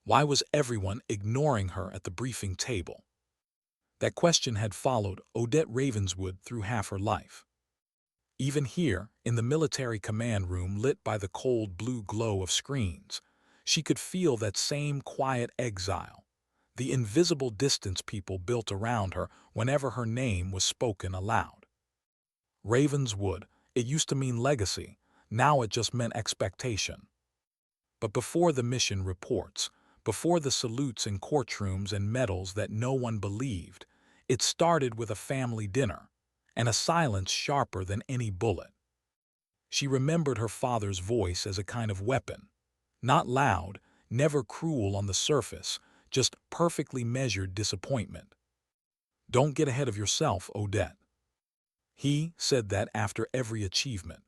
Why was everyone ignoring her at the briefing table? That question had followed Odette Ravenswood through half her life. Even here, in the military command room lit by the cold blue glow of screens, she could feel that same quiet exile, the invisible distance people built around her whenever her name was spoken aloud. Ravenswood, it used to mean legacy, now it just meant expectation. But before the mission reports, before the salutes in courtrooms and medals that no one believed, it started with a family dinner, and a silence sharper than any bullet. She remembered her father's voice as a kind of weapon, not loud, never cruel on the surface, just perfectly measured disappointment. "Don't get ahead of yourself, Odette." He said that after every achievement.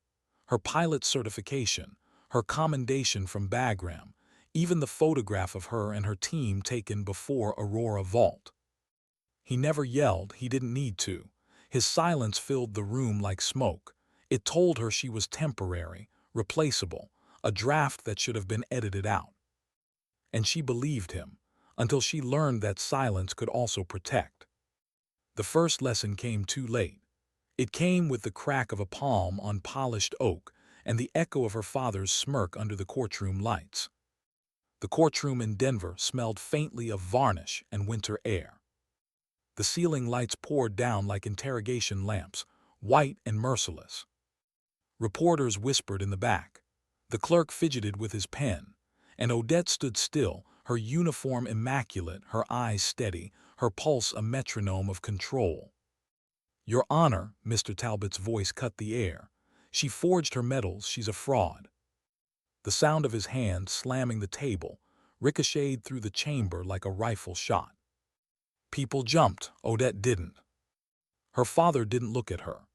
Her pilot certification, her commendation from Bagram, even the photograph of her and her team taken before Aurora Vault. He never yelled, he didn't need to. His silence filled the room like smoke. It told her she was temporary, replaceable, a draft that should have been edited out. And she believed him, until she learned that silence could also protect. The first lesson came too late. It came with the crack of a palm on polished oak and the echo of her father's smirk under the courtroom lights. The courtroom in Denver smelled faintly of varnish and winter air. The ceiling lights poured down like interrogation lamps, white and merciless. Reporters whispered in the back. The clerk fidgeted with his pen, and Odette stood still, her uniform immaculate, her eyes steady, her pulse a metronome of control. "Your Honor," Mr. Talbot's voice cut the air. "She forged her medals, she's a fraud." The sound of his hand slamming the table ricocheted through the chamber like a rifle shot. People jumped, Odette didn't. Her father didn't look at her.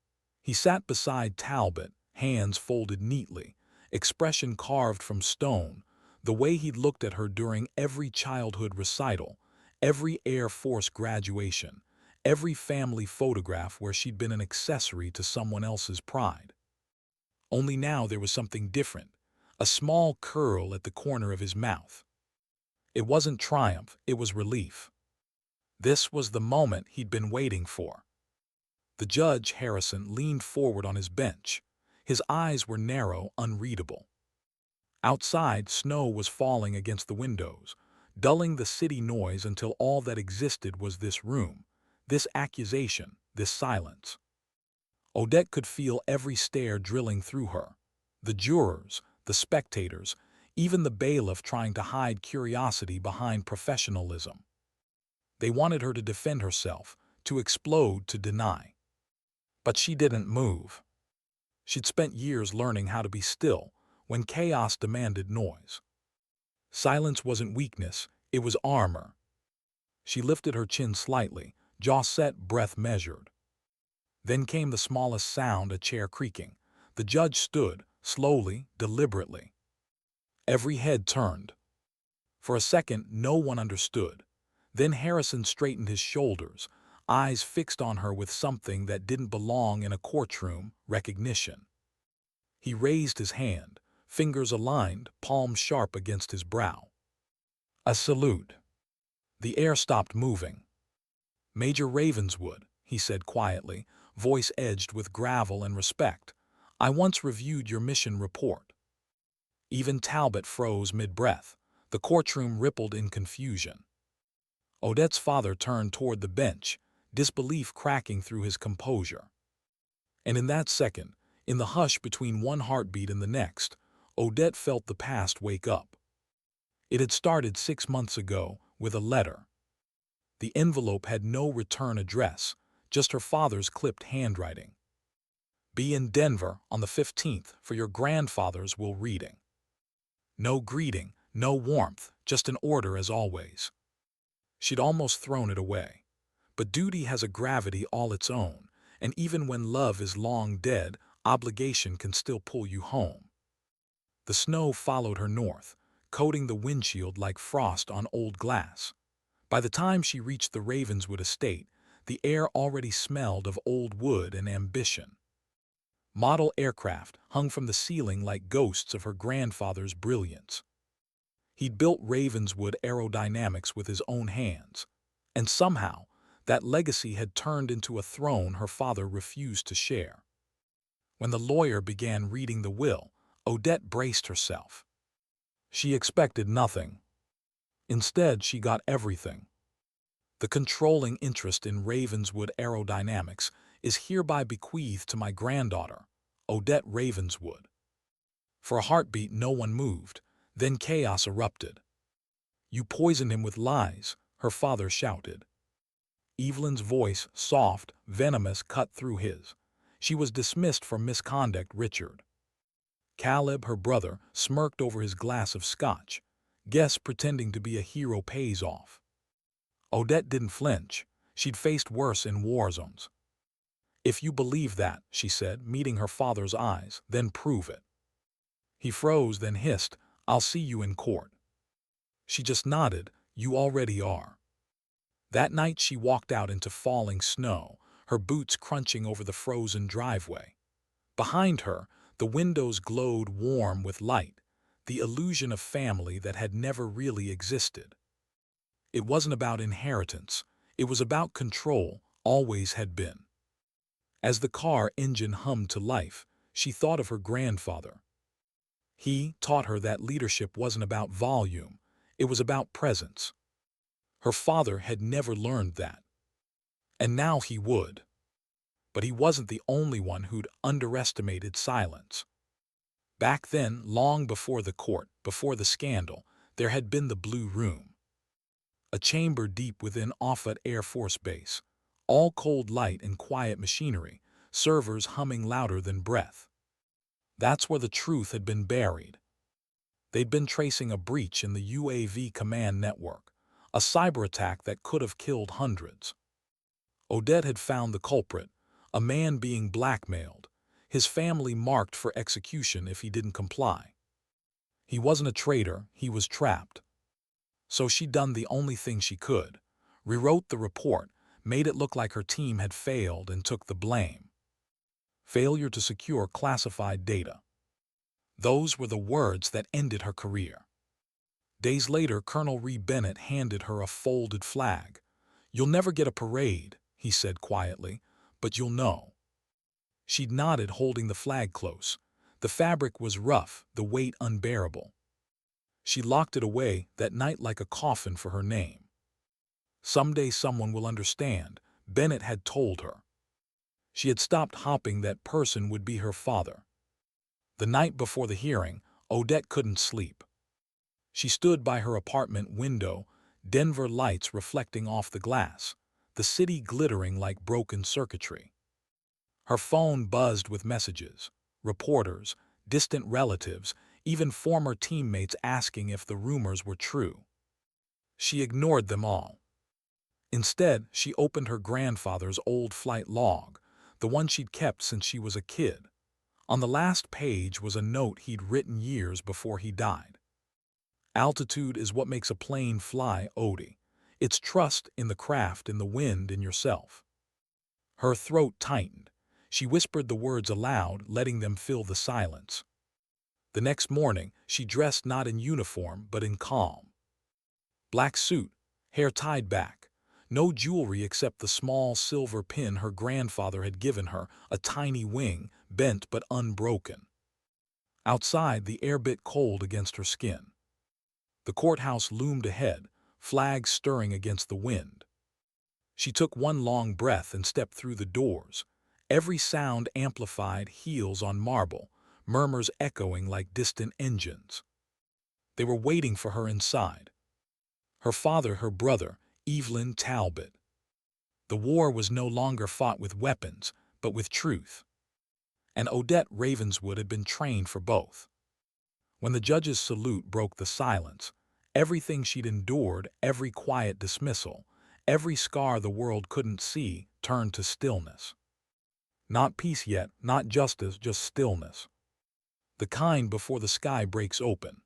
He sat beside Talbot, hands folded neatly, expression carved from stone, the way he'd looked at her during every childhood recital, every Air Force graduation, every family photograph where she'd been an accessory to someone else's pride. Only now there was something different, a small curl at the corner of his mouth. It wasn't triumph, it was relief. This was the moment he'd been waiting for. The judge, Harrison, leaned forward on his bench. His eyes were narrow, unreadable. Outside, snow was falling against the windows, dulling the city noise until all that existed was this room, this accusation, this silence. Odette could feel every stare drilling through her. The jurors, the spectators, even the bailiff trying to hide curiosity behind professionalism. They wanted her to defend herself, to explode, to deny. But she didn't move. She'd spent years learning how to be still when chaos demanded noise. Silence wasn't weakness, it was armor. She lifted her chin slightly, jaw set, breath measured. Then came the smallest sound, a chair creaking. The judge stood, slowly, deliberately. Every head turned. For a second, no one understood. Then Harrison straightened his shoulders, eyes fixed on her with something that didn't belong in a courtroom, recognition. He raised his hand, fingers aligned, palm sharp against his brow. A salute. The air stopped moving. "Major Ravenswood," he said quietly, voice edged with gravel and respect, "I once reviewed your mission report." Even Talbot froze mid-breath. The courtroom rippled in confusion. Odette's father turned toward the bench, disbelief cracking through his composure. And in that second, in the hush between one heartbeat and the next, Odette felt the past wake up. It had started 6 months ago with a letter. The envelope had no return address, just her father's clipped handwriting. "Be in Denver on the 15th for your grandfather's will reading." No greeting, no warmth, just an order as always. She'd almost thrown it away. But duty has a gravity all its own, and even when love is long dead, obligation can still pull you home. The snow followed her north, coating the windshield like frost on old glass. By the time she reached the Ravenswood estate, the air already smelled of old wood and ambition. Model aircraft hung from the ceiling like ghosts of her grandfather's brilliance. He'd built Ravenswood aerodynamics with his own hands, and somehow that legacy had turned into a throne her father refused to share. When the lawyer began reading the will, Odette braced herself. She expected nothing. Instead, she got everything. The controlling interest in Ravenswood aerodynamics is hereby bequeathed to my granddaughter, Odette Ravenswood. For a heartbeat, no one moved. Then chaos erupted. "You poisoned him with lies," her father shouted. Evelyn's voice, soft, venomous, cut through his. She was dismissed for misconduct, Richard. Caleb, her brother, smirked over his glass of scotch. Guess pretending to be a hero pays off. Odette didn't flinch. She'd faced worse in war zones. "If you believe that," she said, meeting her father's eyes, "then prove it." He froze, then hissed, "I'll see you in court." She just nodded. "You already are." That night she walked out into falling snow, her boots crunching over the frozen driveway. Behind her, the windows glowed warm with light, the illusion of family that had never really existed. It wasn't about inheritance. It was about control, always had been. As the car engine hummed to life, she thought of her grandfather. He taught her that leadership wasn't about volume, it was about presence. Her father had never learned that. And now he would. But he wasn't the only one who'd underestimated silence. Back then, long before the court, before the scandal, there had been the Blue Room. A chamber deep within Offutt Air Force Base, all cold light and quiet machinery, servers humming louder than breath. That's where the truth had been buried. They'd been tracing a breach in the UAV command network, a cyber attack that could have killed hundreds. Odette had found the culprit, a man being blackmailed, his family marked for execution if he didn't comply. He wasn't a traitor, he was trapped. So she'd done the only thing she could, rewrote the report, made it look like her team had failed and took the blame. Failure to secure classified data. Those were the words that ended her career. Days later, Colonel Ree Bennett handed her a folded flag. "You'll never get a parade," he said quietly, "but you'll know." She'd nodded, holding the flag close. The fabric was rough, the weight unbearable. She locked it away that night like a coffin for her name. Someday someone will understand, Bennett had told her. She had stopped hoping that person would be her father. The night before the hearing, Odette couldn't sleep. She stood by her apartment window, Denver lights reflecting off the glass, the city glittering like broken circuitry. Her phone buzzed with messages, reporters, distant relatives, even former teammates asking if the rumors were true. She ignored them all. Instead, she opened her grandfather's old flight log, the one she'd kept since she was a kid. On the last page was a note he'd written years before he died. "Altitude is what makes a plane fly, Odie. It's trust in the craft, in the wind, in yourself." Her throat tightened. She whispered the words aloud, letting them fill the silence. The next morning, she dressed not in uniform but in calm. Black suit, hair tied back, no jewelry except the small silver pin her grandfather had given her, a tiny wing, bent but unbroken. Outside, the air bit cold against her skin. The courthouse loomed ahead, flags stirring against the wind. She took one long breath and stepped through the doors, every sound amplified, heels on marble, murmurs echoing like distant engines. They were waiting for her inside. Her father, her brother, Evelyn Talbot. The war was no longer fought with weapons, but with truth. And Odette Ravenswood had been trained for both. When the judge's salute broke the silence, everything she'd endured, every quiet dismissal, every scar the world couldn't see, turned to stillness. Not peace yet, not justice, just stillness. The kind before the sky breaks open.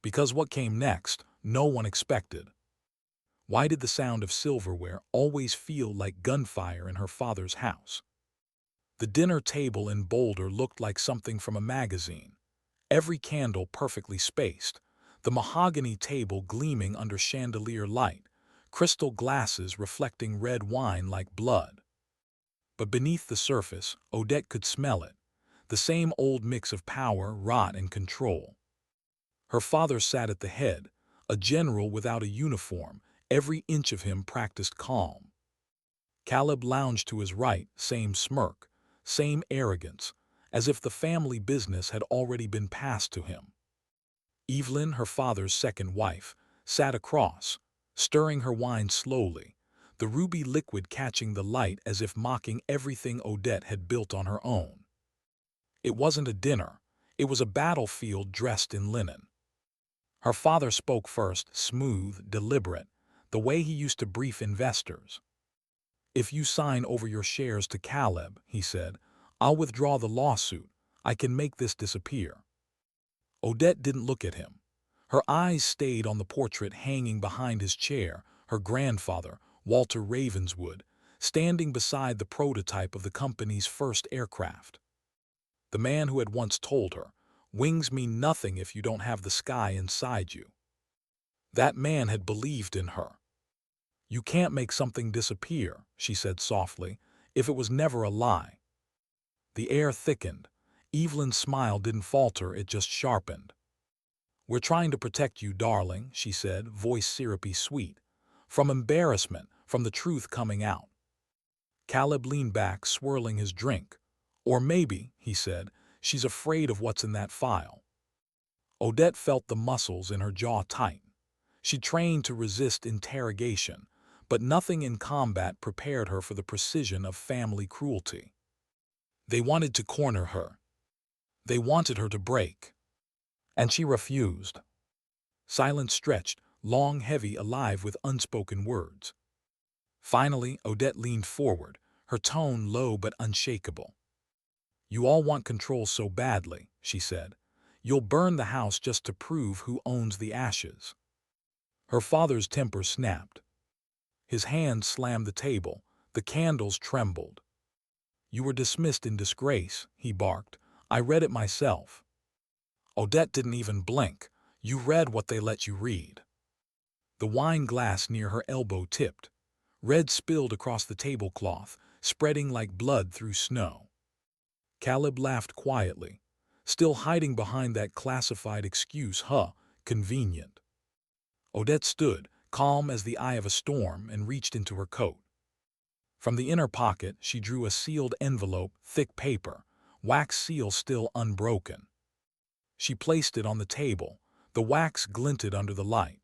Because what came next, no one expected. Why did the sound of silverware always feel like gunfire in her father's house? The dinner table in Boulder looked like something from a magazine. Every candle perfectly spaced, the mahogany table gleaming under chandelier light, crystal glasses reflecting red wine like blood. But beneath the surface, Odette could smell it, the same old mix of power, rot, and control. Her father sat at the head, a general without a uniform, every inch of him practiced calm. Caleb lounged to his right, same smirk, same arrogance, as if the family business had already been passed to him. Evelyn, her father's second wife, sat across, stirring her wine slowly, the ruby liquid catching the light as if mocking everything Odette had built on her own. It wasn't a dinner, it was a battlefield dressed in linen. Her father spoke first, smooth, deliberate, the way he used to brief investors. "If you sign over your shares to Caleb," he said, "I'll withdraw the lawsuit. I can make this disappear." Odette didn't look at him. Her eyes stayed on the portrait hanging behind his chair, her grandfather, Walter Ravenswood, standing beside the prototype of the company's first aircraft. The man who had once told her, "Wings mean nothing if you don't have the sky inside you." That man had believed in her. "You can't make something disappear," she said softly, "if it was never a lie." The air thickened. Evelyn's smile didn't falter, it just sharpened. "We're trying to protect you, darling," she said, voice syrupy sweet. "From embarrassment, from the truth coming out." Caleb leaned back, swirling his drink. "Or maybe," he said, "she's afraid of what's in that file." Odette felt the muscles in her jaw tighten. She trained to resist interrogation, but nothing in combat prepared her for the precision of family cruelty. They wanted to corner her. They wanted her to break. And she refused. Silence stretched, long, heavy, alive with unspoken words. Finally, Odette leaned forward, her tone low but unshakable. "You all want control so badly," she said. "You'll burn the house just to prove who owns the ashes." Her father's temper snapped. His hand slammed the table. The candles trembled. "You were dismissed in disgrace," he barked. "I read it myself." Odette didn't even blink. "You read what they let you read." The wine glass near her elbow tipped. Red spilled across the tablecloth, spreading like blood through snow. Caleb laughed quietly, still hiding behind that classified excuse, convenient. Odette stood, calm as the eye of a storm, and reached into her coat. From the inner pocket, she drew a sealed envelope, thick paper, wax seal still unbroken. She placed it on the table. The wax glinted under the light.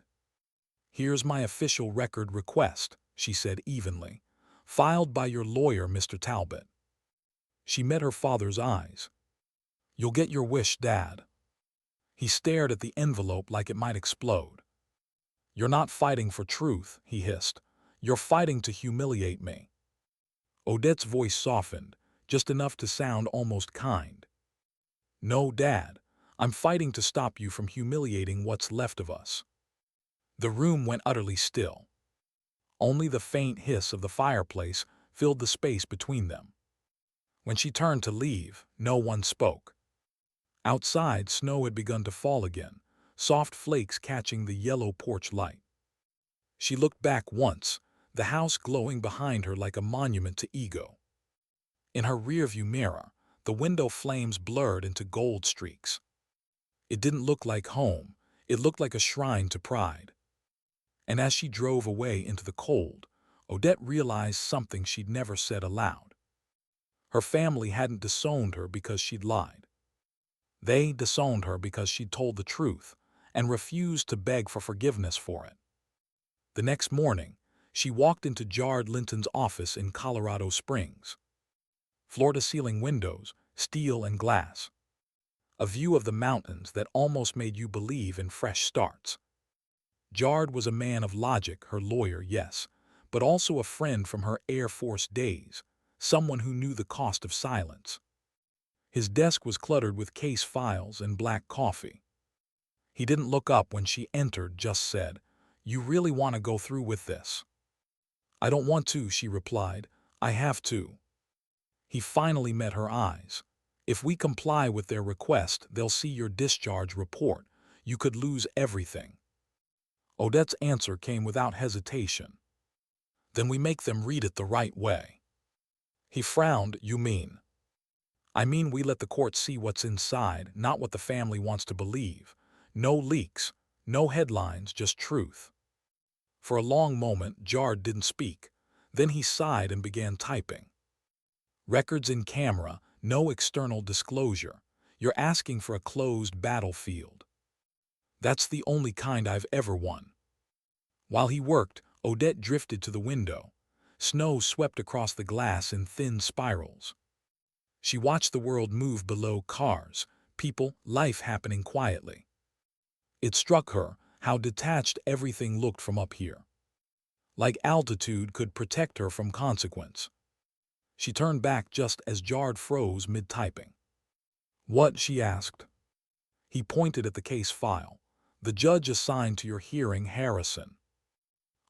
"Here's my official record request," she said evenly. "Filed by your lawyer, Mr. Talbot." She met her father's eyes. "You'll get your wish, Dad." He stared at the envelope like it might explode. "You're not fighting for truth," he hissed. "You're fighting to humiliate me." Odette's voice softened, just enough to sound almost kind. "No, Dad. I'm fighting to stop you from humiliating what's left of us." The room went utterly still. Only the faint hiss of the fireplace filled the space between them. When she turned to leave, no one spoke. Outside, snow had begun to fall again, soft flakes catching the yellow porch light. She looked back once, the house glowing behind her like a monument to ego. In her rearview mirror, the window flames blurred into gold streaks. It didn't look like home, it looked like a shrine to pride. And as she drove away into the cold, Odette realized something she'd never said aloud. Her family hadn't disowned her because she'd lied. They disowned her because she'd told the truth and refused to beg for forgiveness for it. The next morning, she walked into Jared Linton's office in Colorado Springs. Floor-to-ceiling windows, steel and glass. A view of the mountains that almost made you believe in fresh starts. Jared was a man of logic, her lawyer, yes, but also a friend from her Air Force days, someone who knew the cost of silence. His desk was cluttered with case files and black coffee. He didn't look up when she entered, just said, "You really want to go through with this?" "I don't want to," she replied. "I have to." He finally met her eyes. "If we comply with their request, they'll see your discharge report. You could lose everything. Odette's answer came without hesitation. Then we make them read it the right way. He frowned. You mean? I mean we let the court see what's inside, not what the family wants to believe. No leaks, no headlines, just truth. For a long moment, Jard didn't speak. Then he sighed and began typing. Records in camera, no external disclosure. You're asking for a closed battlefield. That's the only kind I've ever won. While he worked, Odette drifted to the window. Snow swept across the glass in thin spirals. She watched the world move below, cars, people, life happening quietly. It struck her how detached everything looked from up here. Like altitude could protect her from consequence. She turned back just as Jard froze mid-typing. What? She asked. He pointed at the case file. The judge assigned to your hearing, Harrison.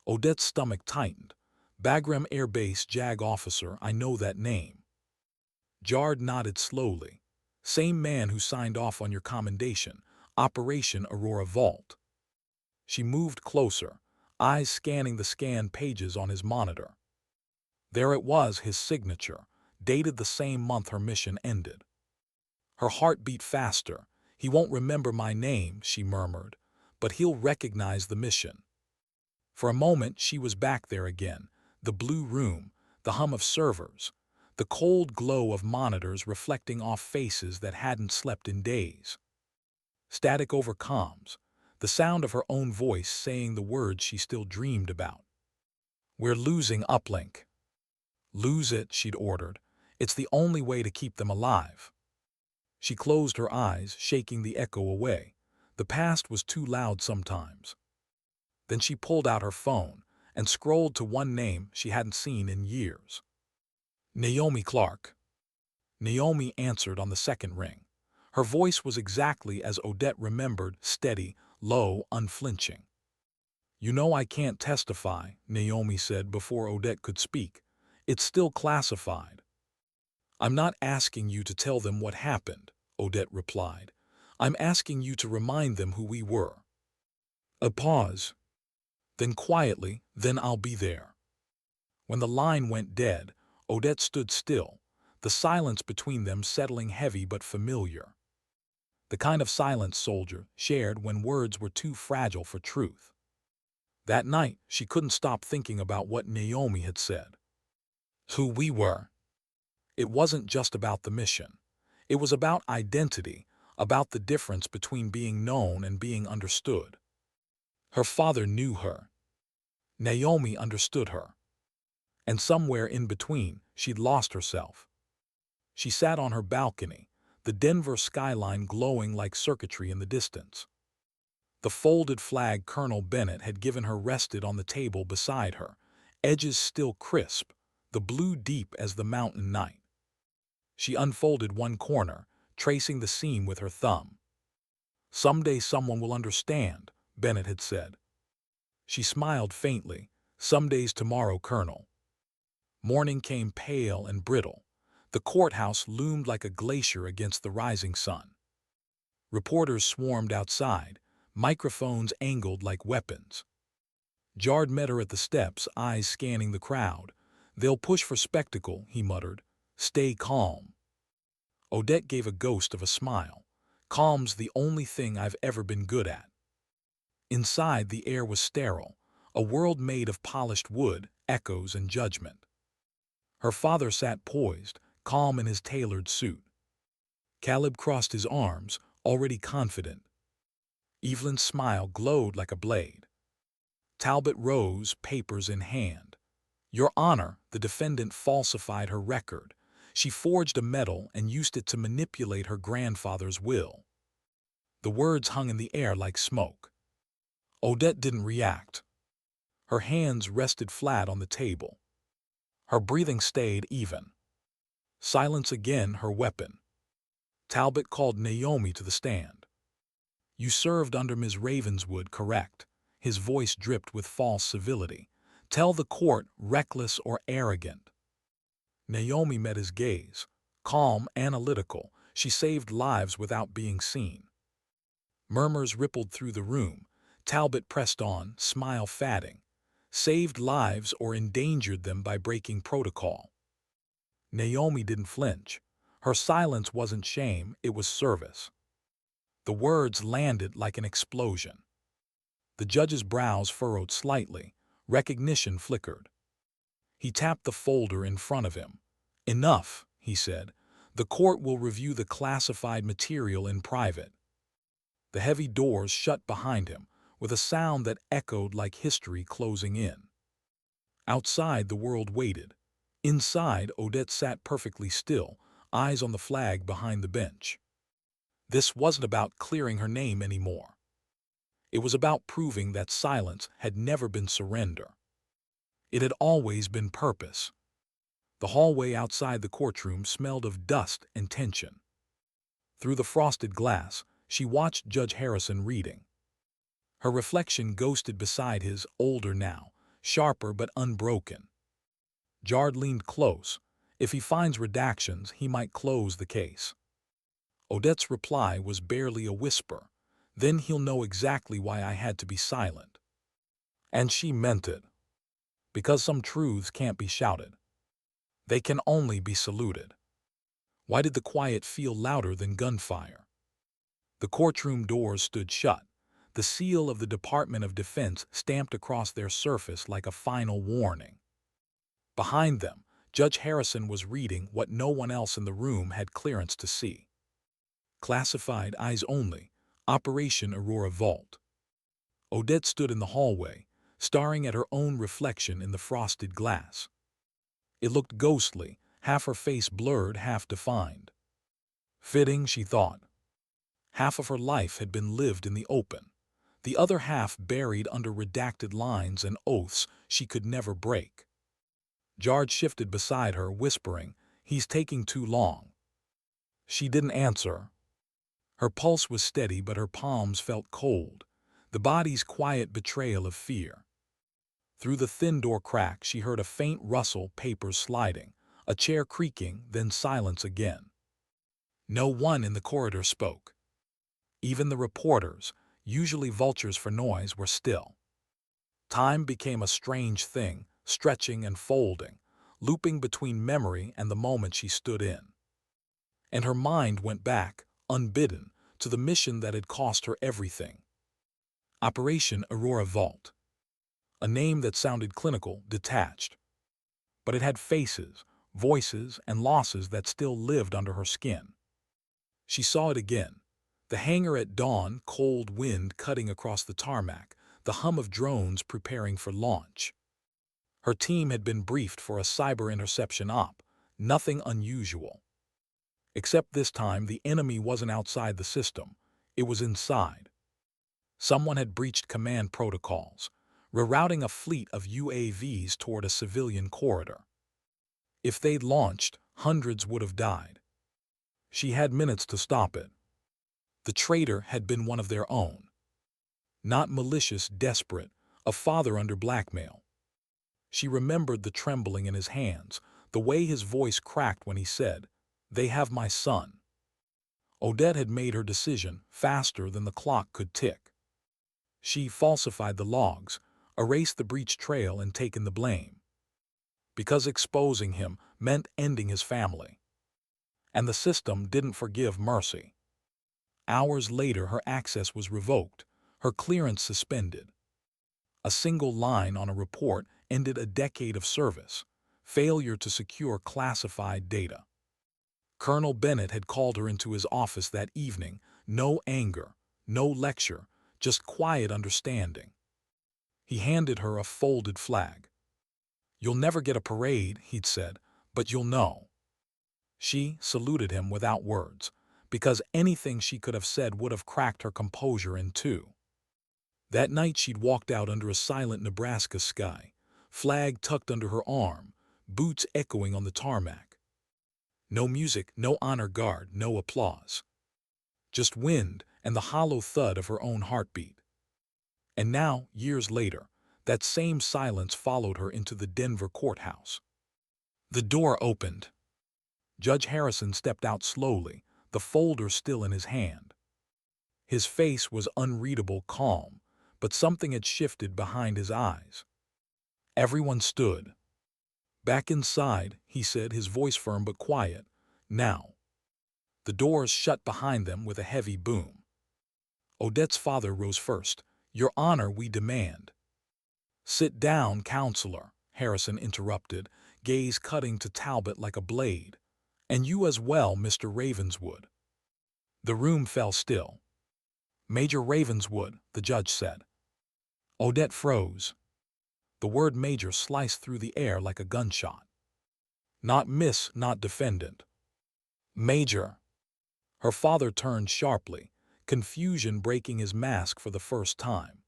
Odette's stomach tightened. Bagram Air Base JAG officer, I know that name. Jard nodded slowly. Same man who signed off on your commendation, Operation Aurora Vault. She moved closer, eyes scanning the scanned pages on his monitor. There it was, his signature, dated the same month her mission ended. Her heart beat faster. He won't remember my name, she murmured, but he'll recognize the mission. For a moment she was back there again, the blue room, the hum of servers, the cold glow of monitors reflecting off faces that hadn't slept in days. Static over comms, the sound of her own voice saying the words she still dreamed about. We're losing uplink. Lose it, she'd ordered. It's the only way to keep them alive. She closed her eyes, shaking the echo away. The past was too loud sometimes. Then she pulled out her phone and scrolled to one name she hadn't seen in years. Naomi Clark. Naomi answered on the second ring. Her voice was exactly as Odette remembered, steady, low, unflinching. You know I can't testify, Naomi said before Odette could speak. It's still classified. I'm not asking you to tell them what happened, Odette replied. I'm asking you to remind them who we were. A pause. Then quietly, then I'll be there. When the line went dead, Odette stood still, the silence between them settling heavy but familiar. The kind of silence soldier shared when words were too fragile for truth. That night, she couldn't stop thinking about what Naomi had said. Who we were. It wasn't just about the mission. It was about identity, about the difference between being known and being understood. Her father knew her. Naomi understood her. And somewhere in between, she'd lost herself. She sat on her balcony, the Denver skyline glowing like circuitry in the distance. The folded flag Colonel Bennett had given her rested on the table beside her, edges still crisp, the blue deep as the mountain night. She unfolded one corner, tracing the seam with her thumb. Someday someone will understand, Bennett had said. She smiled faintly. Some days tomorrow, Colonel. Morning came pale and brittle. The courthouse loomed like a glacier against the rising sun. Reporters swarmed outside, microphones angled like weapons. Jard met her at the steps, eyes scanning the crowd. They'll push for spectacle, he muttered. Stay calm. Odette gave a ghost of a smile. Calm's the only thing I've ever been good at. Inside, the air was sterile, a world made of polished wood, echoes, and judgment. Her father sat poised, calm in his tailored suit. Caleb crossed his arms, already confident. Evelyn's smile glowed like a blade. Talbot rose, papers in hand. Your Honor, the defendant falsified her record. She forged a medal and used it to manipulate her grandfather's will. The words hung in the air like smoke. Odette didn't react. Her hands rested flat on the table. Her breathing stayed even. Silence again, her weapon. Talbot called Naomi to the stand. You served under Ms. Ravenswood, correct? His voice dripped with false civility. Tell the court, reckless or arrogant. Naomi met his gaze. Calm, analytical, she saved lives without being seen. Murmurs rippled through the room. Talbot pressed on, smile fading. Saved lives or endangered them by breaking protocol. Naomi didn't flinch. Her silence wasn't shame, it was service. The words landed like an explosion. The judge's brows furrowed slightly. Recognition flickered. He tapped the folder in front of him. "Enough," he said. "The court will review the classified material in private." The heavy doors shut behind him, with a sound that echoed like history closing in. Outside, the world waited. Inside, Odette sat perfectly still, eyes on the flag behind the bench. This wasn't about clearing her name anymore. It was about proving that silence had never been surrender. It had always been purpose. The hallway outside the courtroom smelled of dust and tension. Through the frosted glass, she watched Judge Harrison reading. Her reflection ghosted beside his, older now, sharper but unbroken. Jard leaned close. If he finds redactions, he might close the case. Odette's reply was barely a whisper. "Then he'll know exactly why I had to be silent." And she meant it. Because some truths can't be shouted. They can only be saluted. Why did the quiet feel louder than gunfire? The courtroom doors stood shut, the seal of the Department of Defense stamped across their surface like a final warning. Behind them, Judge Harrison was reading what no one else in the room had clearance to see. Classified, eyes only, Operation Aurora Vault. Odette stood in the hallway, staring at her own reflection in the frosted glass. It looked ghostly, half her face blurred, half defined. Fitting, she thought. Half of her life had been lived in the open, the other half buried under redacted lines and oaths she could never break. Jard shifted beside her, whispering, "He's taking too long." She didn't answer. Her pulse was steady, but her palms felt cold, the body's quiet betrayal of fear. Through the thin door crack, she heard a faint rustle, papers sliding, a chair creaking, then silence again. No one in the corridor spoke. Even the reporters, usually vultures for noise, were still. Time became a strange thing, stretching and folding, looping between memory and the moment she stood in. And her mind went back, unbidden, to the mission that had cost her everything. Operation Aurora Vault. A name that sounded clinical, detached. But it had faces, voices, and losses that still lived under her skin. She saw it again. The hangar at dawn, cold wind cutting across the tarmac, the hum of drones preparing for launch. Her team had been briefed for a cyber interception op, nothing unusual. Except this time the enemy wasn't outside the system, it was inside. Someone had breached command protocols, rerouting a fleet of UAVs toward a civilian corridor. If they'd launched, hundreds would have died. She had minutes to stop it. The traitor had been one of their own. Not malicious, desperate, a father under blackmail. She remembered the trembling in his hands, the way his voice cracked when he said, "They have my son." Odette had made her decision faster than the clock could tick. She falsified the logs, erased the breach trail, and taken the blame. Because exposing him meant ending his family. And the system didn't forgive mercy. Hours later, her access was revoked, her clearance suspended. A single line on a report ended a decade of service, failure to secure classified data. Colonel Bennett had called her into his office that evening, no anger, no lecture, just quiet understanding. He handed her a folded flag. "You'll never get a parade," he'd said, "but you'll know." She saluted him without words, because anything she could have said would have cracked her composure in two. That night she'd walked out under a silent Nebraska sky, flag tucked under her arm, boots echoing on the tarmac. No music, no honor guard, no applause. Just wind and the hollow thud of her own heartbeat. And now, years later, that same silence followed her into the Denver courthouse. The door opened. Judge Harrison stepped out slowly, the folder still in his hand. His face was unreadable calm, but something had shifted behind his eyes. Everyone stood. "Back inside," he said, his voice firm but quiet. "Now." The doors shut behind them with a heavy boom. Odette's father rose first. "Your Honor, we demand." "Sit down, Counselor," Harrison interrupted, gaze cutting to Talbot like a blade. "And you as well, Mr. Ravenswood." The room fell still. "Major Ravenswood," the judge said. Odette froze. The word major sliced through the air like a gunshot. "Not miss, not defendant." "Major." Her father turned sharply, confusion breaking his mask for the first time.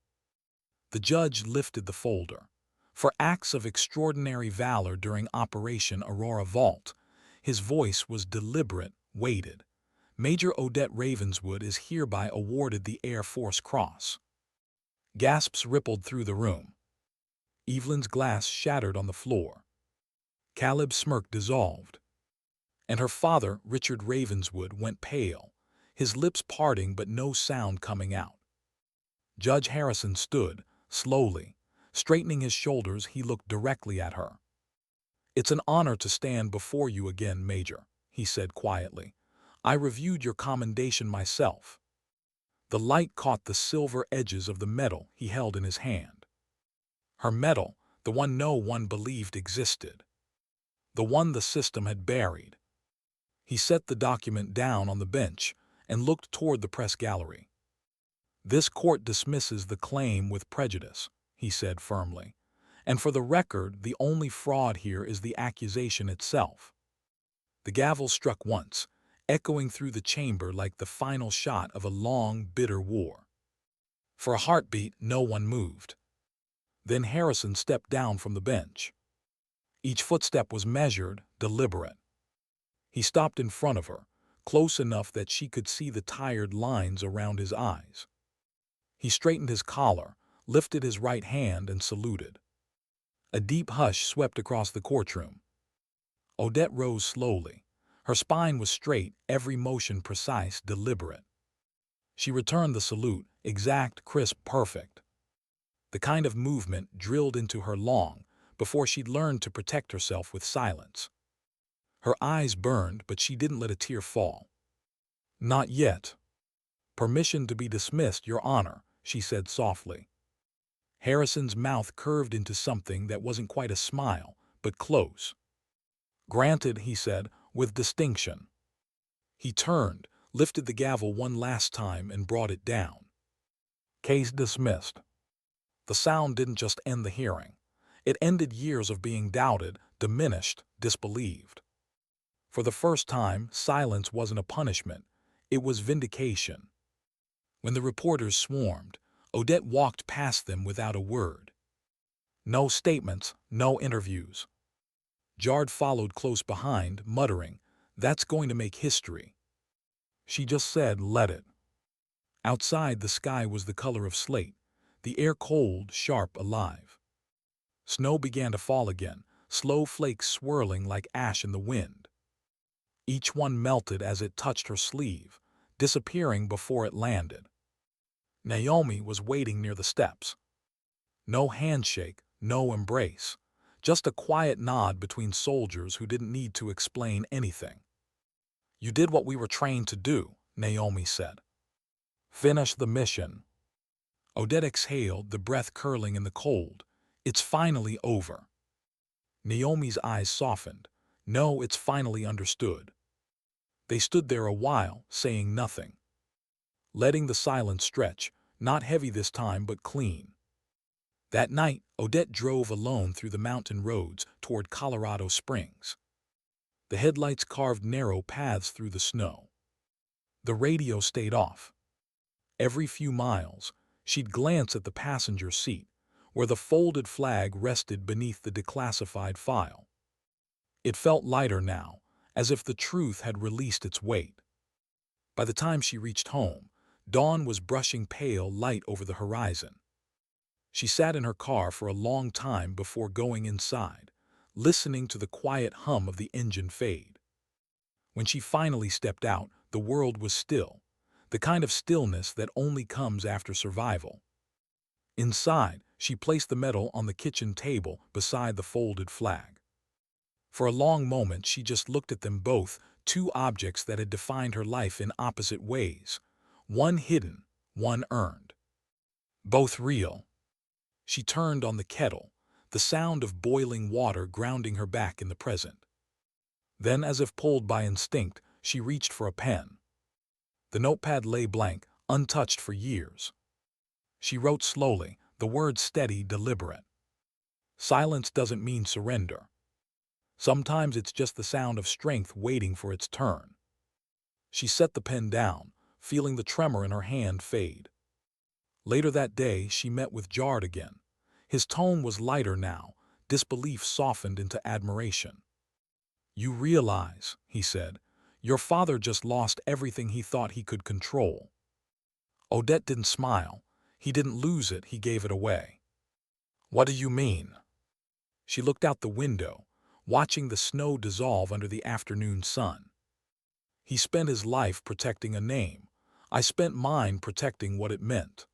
The judge lifted the folder. "For acts of extraordinary valor during Operation Aurora Vault," his voice was deliberate, weighted. "Major Odette Ravenswood is hereby awarded the Air Force Cross." Gasps rippled through the room. Evelyn's glass shattered on the floor. Caleb's smirk dissolved. And her father, Richard Ravenswood, went pale, his lips parting but no sound coming out. Judge Harrison stood, slowly. Straightening his shoulders, he looked directly at her. "It's an honor to stand before you again, Major," he said quietly. "I reviewed your commendation myself." The light caught the silver edges of the medal he held in his hand. Her medal, the one no one believed existed. The one the system had buried. He set the document down on the bench and looked toward the press gallery. "This court dismisses the claim with prejudice," he said firmly. "And for the record, the only fraud here is the accusation itself." The gavel struck once, echoing through the chamber like the final shot of a long, bitter war. For a heartbeat, no one moved. Then Harrison stepped down from the bench. Each footstep was measured, deliberate. He stopped in front of her, close enough that she could see the tired lines around his eyes. He straightened his collar, lifted his right hand, and saluted. A deep hush swept across the courtroom. Odette rose slowly. Her spine was straight, every motion precise, deliberate. She returned the salute, exact, crisp, perfect. The kind of movement drilled into her long before she'd learned to protect herself with silence. Her eyes burned, but she didn't let a tear fall. "Not yet." "Permission to be dismissed, Your Honor," she said softly. Harrison's mouth curved into something that wasn't quite a smile, but close. "Granted," he said, with distinction. He turned, lifted the gavel one last time, and brought it down. "Case dismissed." The sound didn't just end the hearing. It ended years of being doubted, diminished, disbelieved. For the first time, silence wasn't a punishment. It was vindication. When the reporters swarmed, Odette walked past them without a word. No statements, no interviews. Jard followed close behind, muttering, "That's going to make history." She just said, "Let it." Outside, the sky was the color of slate, the air cold, sharp, alive. Snow began to fall again, slow flakes swirling like ash in the wind. Each one melted as it touched her sleeve, disappearing before it landed. Naomi was waiting near the steps. No handshake, no embrace, just a quiet nod between soldiers who didn't need to explain anything. "You did what we were trained to do," Naomi said. "Finish the mission." Odette exhaled, the breath curling in the cold. "It's finally over." Naomi's eyes softened. "No, it's finally understood." They stood there a while, saying nothing. Letting the silence stretch, not heavy this time but clean. That night, Odette drove alone through the mountain roads toward Colorado Springs. The headlights carved narrow paths through the snow. The radio stayed off. Every few miles, she'd glance at the passenger seat, where the folded flag rested beneath the declassified file. It felt lighter now, as if the truth had released its weight. By the time she reached home, dawn was brushing pale light over the horizon. She sat in her car for a long time before going inside, listening to the quiet hum of the engine fade. When she finally stepped out, the world was still. the kind of stillness that only comes after survival. Inside, she placed the medal on the kitchen table beside the folded flag. For a long moment she just looked at them both, two objects that had defined her life in opposite ways. One hidden, one earned. Both real. She turned on the kettle, the sound of boiling water grounding her back in the present. Then, as if pulled by instinct, she reached for a pen. The notepad lay blank, untouched for years. She wrote slowly, the words steady, deliberate. Silence doesn't mean surrender. Sometimes it's just the sound of strength waiting for its turn. She set the pen down, feeling the tremor in her hand fade. Later that day, she met with Jard again. His tone was lighter now, disbelief softened into admiration. "You realize," he said, "your father just lost everything he thought he could control." Odette didn't smile. He didn't lose it, he gave it away. "What do you mean?" She looked out the window, watching the snow dissolve under the afternoon sun. "He spent his life protecting a name. I spent mine protecting what it meant."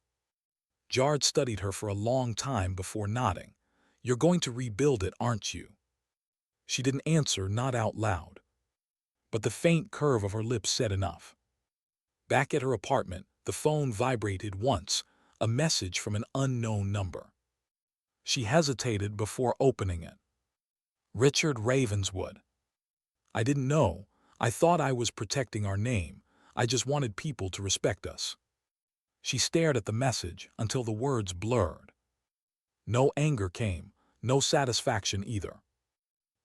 Jard studied her for a long time before nodding. "You're going to rebuild it, aren't you?" She didn't answer, not out loud. But the faint curve of her lips said enough. Back at her apartment, the phone vibrated once, a message from an unknown number. She hesitated before opening it. "Richard Ravenswood. I didn't know. I thought I was protecting our name. I just wanted people to respect us." She stared at the message until the words blurred. No anger came, no satisfaction either.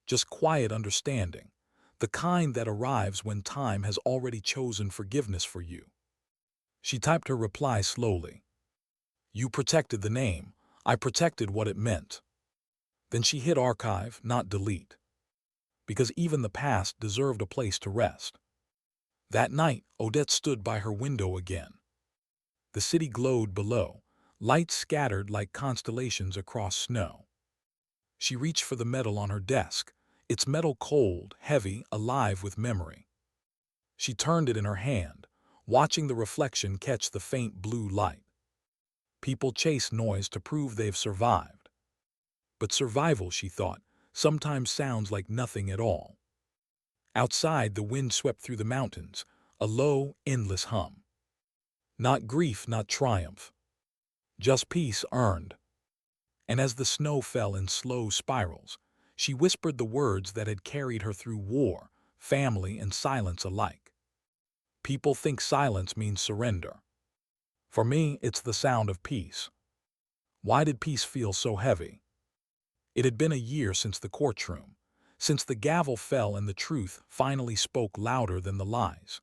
Just quiet understanding, the kind that arrives when time has already chosen forgiveness for you. She typed her reply slowly. "You protected the name. I protected what it meant." Then she hit archive, not delete. Because even the past deserved a place to rest. That night, Odette stood by her window again. The city glowed below, lights scattered like constellations across snow. She reached for the medal on her desk, its metal cold, heavy, alive with memory. She turned it in her hand, watching the reflection catch the faint blue light. People chase noise to prove they've survived. But survival, she thought, sometimes sounds like nothing at all. Outside, the wind swept through the mountains, a low, endless hum. Not grief, not triumph. Just peace earned. And as the snow fell in slow spirals, she whispered the words that had carried her through war, family, and silence alike. "People think silence means surrender. For me, it's the sound of peace." Why did peace feel so heavy? It had been a year since the courtroom, since the gavel fell and the truth finally spoke louder than the lies.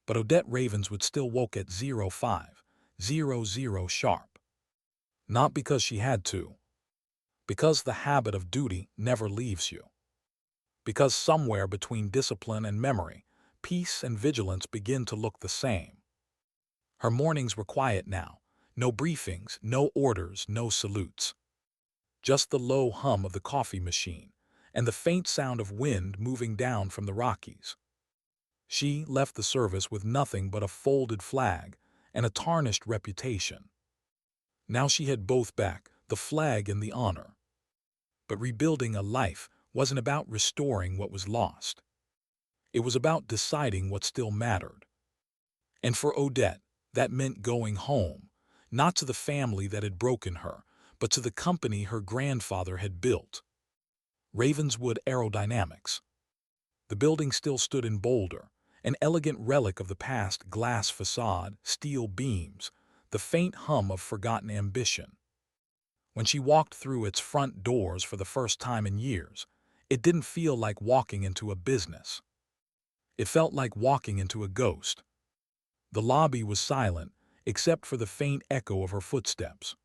But Odette Ravenswood still woke at 05:00 sharp. Not because she had to. Because the habit of duty never leaves you. Because somewhere between discipline and memory, peace and vigilance begin to look the same. Her mornings were quiet now. No briefings, no orders, no salutes. Just the low hum of the coffee machine and the faint sound of wind moving down from the Rockies. She left the service with nothing but a folded flag and a tarnished reputation. Now she had both back, the flag and the honor. But rebuilding a life wasn't about restoring what was lost. It was about deciding what still mattered. And for Odette, that meant going home, not to the family that had broken her, but to the company her grandfather had built. Ravenswood Aerodynamics. The building still stood in Boulder, an elegant relic of the past, glass facade, steel beams, the faint hum of forgotten ambition. When she walked through its front doors for the first time in years, it didn't feel like walking into a business. It felt like walking into a ghost. The lobby was silent, except for the faint echo of her footsteps.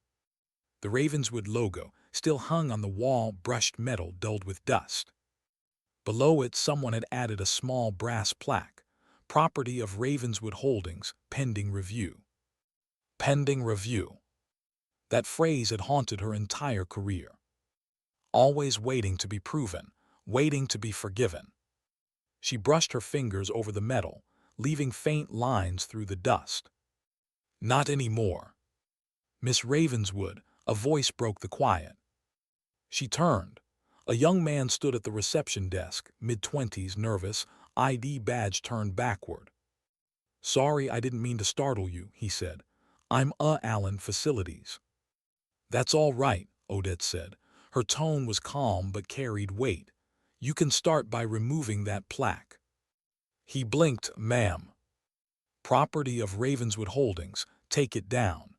The Ravenswood logo still hung on the wall, brushed metal dulled with dust. Below it, someone had added a small brass plaque, property of Ravenswood Holdings, pending review. Pending review. That phrase had haunted her entire career. Always waiting to be proven, waiting to be forgiven. She brushed her fingers over the metal, leaving faint lines through the dust. "Not anymore." "Miss Ravenswood," a voice broke the quiet. She turned. A young man stood at the reception desk, mid-twenties, nervous, ID badge turned backward. "Sorry, I didn't mean to startle you," he said. "I'm Allen Facilities." "That's all right," Odette said. Her tone was calm but carried weight. "You can start by removing that plaque." He blinked. "Ma'am. Property of Ravenswood Holdings. Take it down."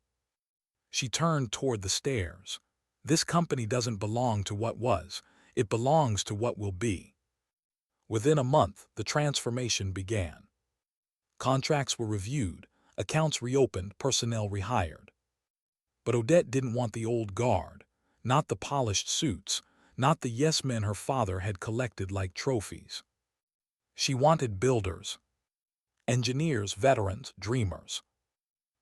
She turned toward the stairs. "This company doesn't belong to what was. It belongs to what will be." Within a month, the transformation began. Contracts were reviewed, accounts reopened, personnel rehired. But Odette didn't want the old guard, not the polished suits, not the yes-men her father had collected like trophies. She wanted builders, engineers, veterans, dreamers.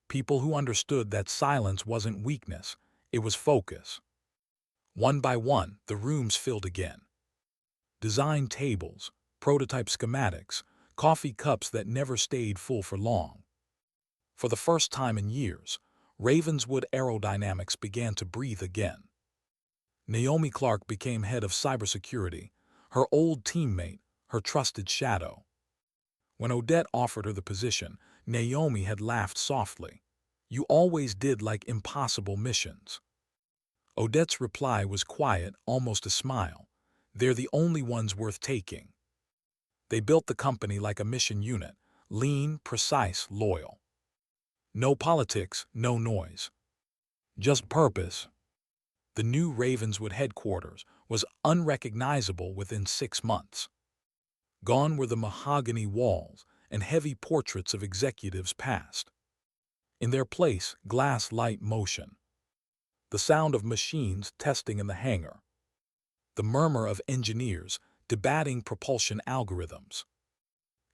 People who understood that silence wasn't weakness, it was focus. One by one, the rooms filled again. Design tables, prototype schematics, coffee cups that never stayed full for long. For the first time in years, Ravenswood Aerodynamics began to breathe again. Naomi Clark became head of cybersecurity, her old teammate, her trusted shadow. When Odette offered her the position, Naomi had laughed softly. "You always did like impossible missions." Odette's reply was quiet, almost a smile. "They're the only ones worth taking." They built the company like a mission unit, lean, precise, loyal. No politics, no noise. Just purpose. The new Ravenswood headquarters was unrecognizable within 6 months. Gone were the mahogany walls and heavy portraits of executives past. In their place, glass light motion. The sound of machines testing in the hangar. The murmur of engineers debating propulsion algorithms.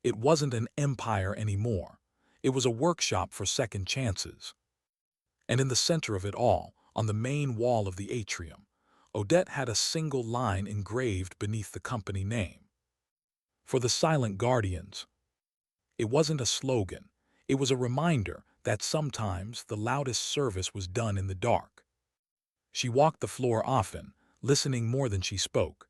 It wasn't an empire anymore. It was a workshop for second chances. And in the center of it all, on the main wall of the atrium, Odette had a single line engraved beneath the company name. "For the Silent Guardians." It wasn't a slogan. It was a reminder that sometimes the loudest service was done in the dark. She walked the floor often, listening more than she spoke.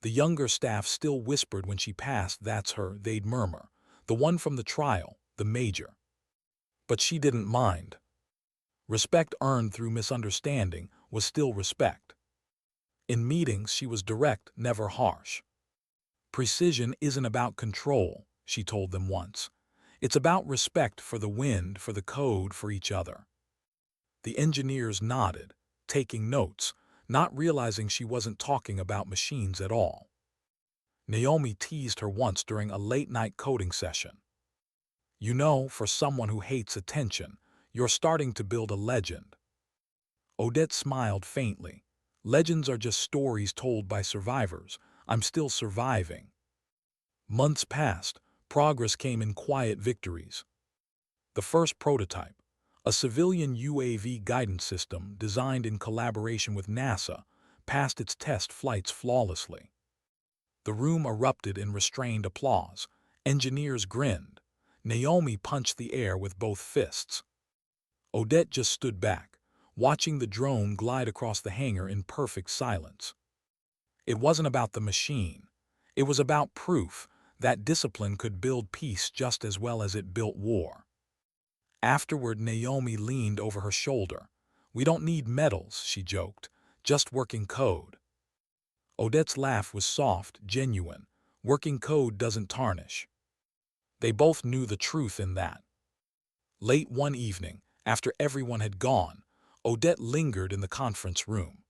The younger staff still whispered when she passed. "That's her," they'd murmur. "The one from the trial, the major." But she didn't mind. Respect earned through misunderstanding was still respect. In meetings, she was direct, never harsh. "Precision isn't about control," she told them once. "It's about respect for the wind, for the code, for each other." The engineers nodded, taking notes, not realizing she wasn't talking about machines at all. Naomi teased her once during a late-night coding session. "You know, for someone who hates attention, you're starting to build a legend." Odette smiled faintly. "Legends are just stories told by survivors. I'm still surviving." Months passed. Progress came in quiet victories. The first prototype, a civilian UAV guidance system designed in collaboration with NASA, passed its test flights flawlessly. The room erupted in restrained applause. Engineers grinned. Naomi punched the air with both fists. Odette just stood back, watching the drone glide across the hangar in perfect silence. It wasn't about the machine. It was about proof that discipline could build peace just as well as it built war. Afterward, Naomi leaned over her shoulder. "We don't need medals," she joked, "just working code." Odette's laugh was soft, genuine. Working code doesn't tarnish. They both knew the truth in that. Late one evening, after everyone had gone, Odette lingered in the conference room.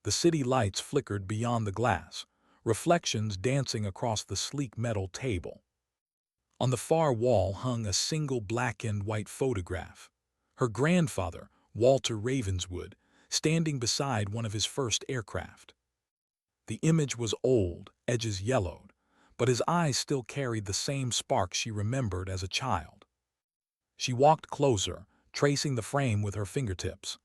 The city lights flickered beyond the glass, reflections dancing across the sleek metal table. On the far wall hung a single black and white photograph. Her grandfather, Walter Ravenswood, standing beside one of his first aircraft. The image was old, edges yellowed, but his eyes still carried the same spark she remembered as a child. She walked closer, tracing the frame with her fingertips.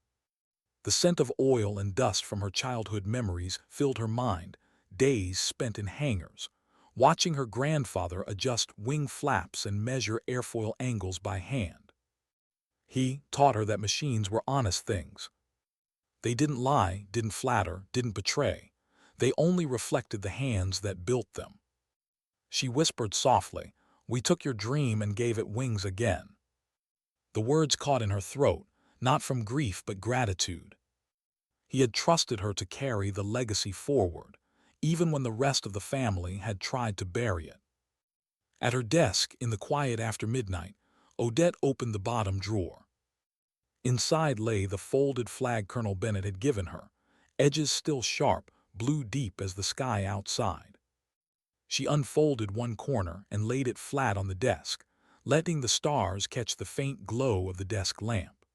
The scent of oil and dust from her childhood memories filled her mind, days spent in hangars, watching her grandfather adjust wing flaps and measure airfoil angles by hand. He taught her that machines were honest things. They didn't lie, didn't flatter, didn't betray. They only reflected the hands that built them. She whispered softly, "We took your dream and gave it wings again." The words caught in her throat, not from grief but gratitude. He had trusted her to carry the legacy forward, even when the rest of the family had tried to bury it. At her desk, in the quiet after midnight, Odette opened the bottom drawer. Inside lay the folded flag Colonel Bennett had given her, edges still sharp, blue deep as the sky outside. She unfolded one corner and laid it flat on the desk, letting the stars catch the faint glow of the desk lamp.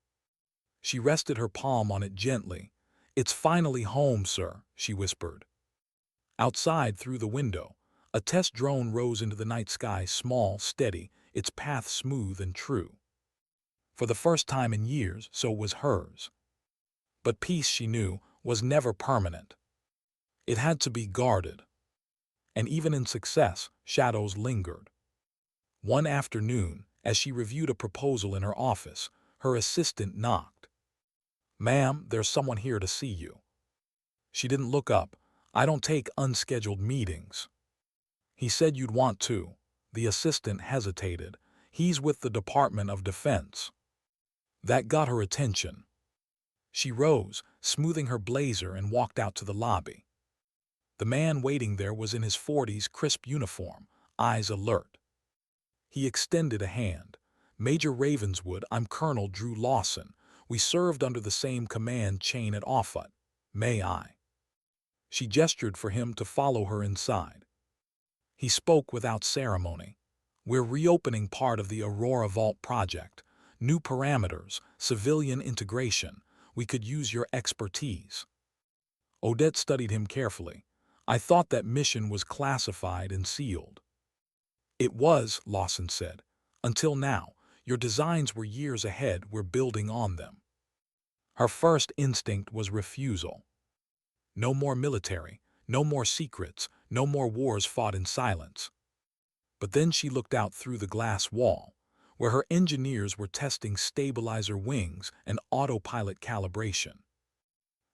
She rested her palm on it gently. "It's finally home, sir," she whispered. Outside, through the window, a test drone rose into the night sky, small, steady, its path smooth and true. For the first time in years, so was hers. But peace, she knew, was never permanent. It had to be guarded. And even in success, shadows lingered. One afternoon, as she reviewed a proposal in her office, her assistant knocked. "Ma'am, there's someone here to see you." She didn't look up. "I don't take unscheduled meetings." "He said you'd want to." The assistant hesitated. "He's with the Department of Defense." That got her attention. She rose, smoothing her blazer, and walked out to the lobby. The man waiting there was in his 40s, crisp uniform, eyes alert. He extended a hand. "Major Ravenswood, I'm Colonel Drew Lawson. We served under the same command chain at Offutt. May I?" She gestured for him to follow her inside. He spoke without ceremony. "We're reopening part of the Aurora Vault project. New parameters, civilian integration. We could use your expertise." Odette studied him carefully. "I thought that mission was classified and sealed." "It was," Lawson said. "Until now. Your designs were years ahead. We're building on them." Her first instinct was refusal. No more military, no more secrets, no more wars fought in silence. But then she looked out through the glass wall, where her engineers were testing stabilizer wings and autopilot calibration.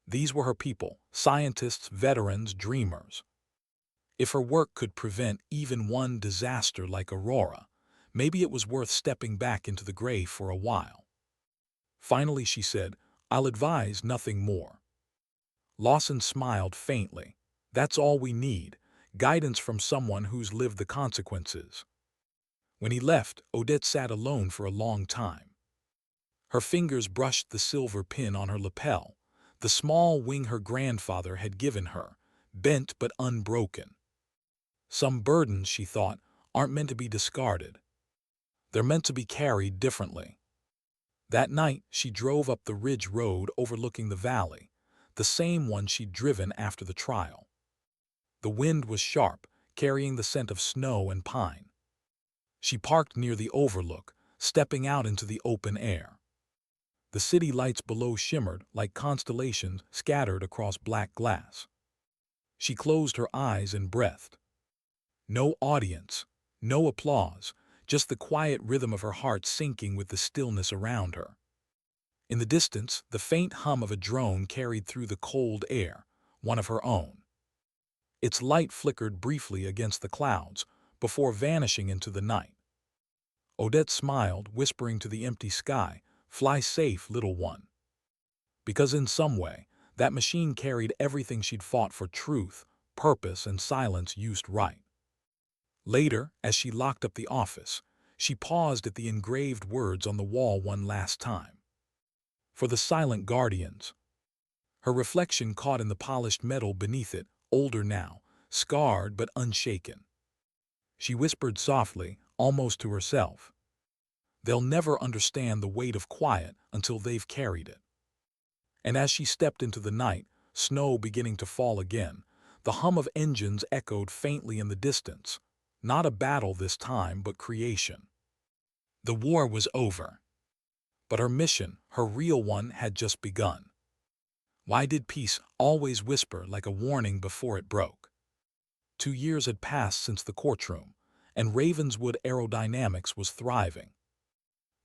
These were her people, scientists, veterans, dreamers. If her work could prevent even one disaster like Aurora, maybe it was worth stepping back into the gray for a while. Finally she said, "I'll advise nothing more." Lawson smiled faintly. "That's all we need, guidance from someone who's lived the consequences." When he left, Odette sat alone for a long time. Her fingers brushed the silver pin on her lapel, the small wing her grandfather had given her, bent but unbroken. Some burdens, she thought, aren't meant to be discarded. They're meant to be carried differently. That night, she drove up the ridge road overlooking the valley, the same one she'd driven after the trial. The wind was sharp, carrying the scent of snow and pine. She parked near the overlook, stepping out into the open air. The city lights below shimmered like constellations scattered across black glass. She closed her eyes and breathed. No audience, no applause, just the quiet rhythm of her heart syncing with the stillness around her. In the distance, the faint hum of a drone carried through the cold air, one of her own. Its light flickered briefly against the clouds before vanishing into the night. Odette smiled, whispering to the empty sky, "Fly safe, little one." Because in some way, that machine carried everything she'd fought for: truth, purpose, and silence used right. Later, as she locked up the office, she paused at the engraved words on the wall one last time. "For the silent guardians." Her reflection caught in the polished metal beneath it, older now, scarred but unshaken. She whispered softly, almost to herself, "They'll never understand the weight of quiet until they've carried it." And as she stepped into the night, snow beginning to fall again, the hum of engines echoed faintly in the distance. Not a battle this time, but creation. The war was over. But her mission, her real one, had just begun. Why did peace always whisper like a warning before it broke? 2 years had passed since the courtroom, and Ravenswood aerodynamics was thriving.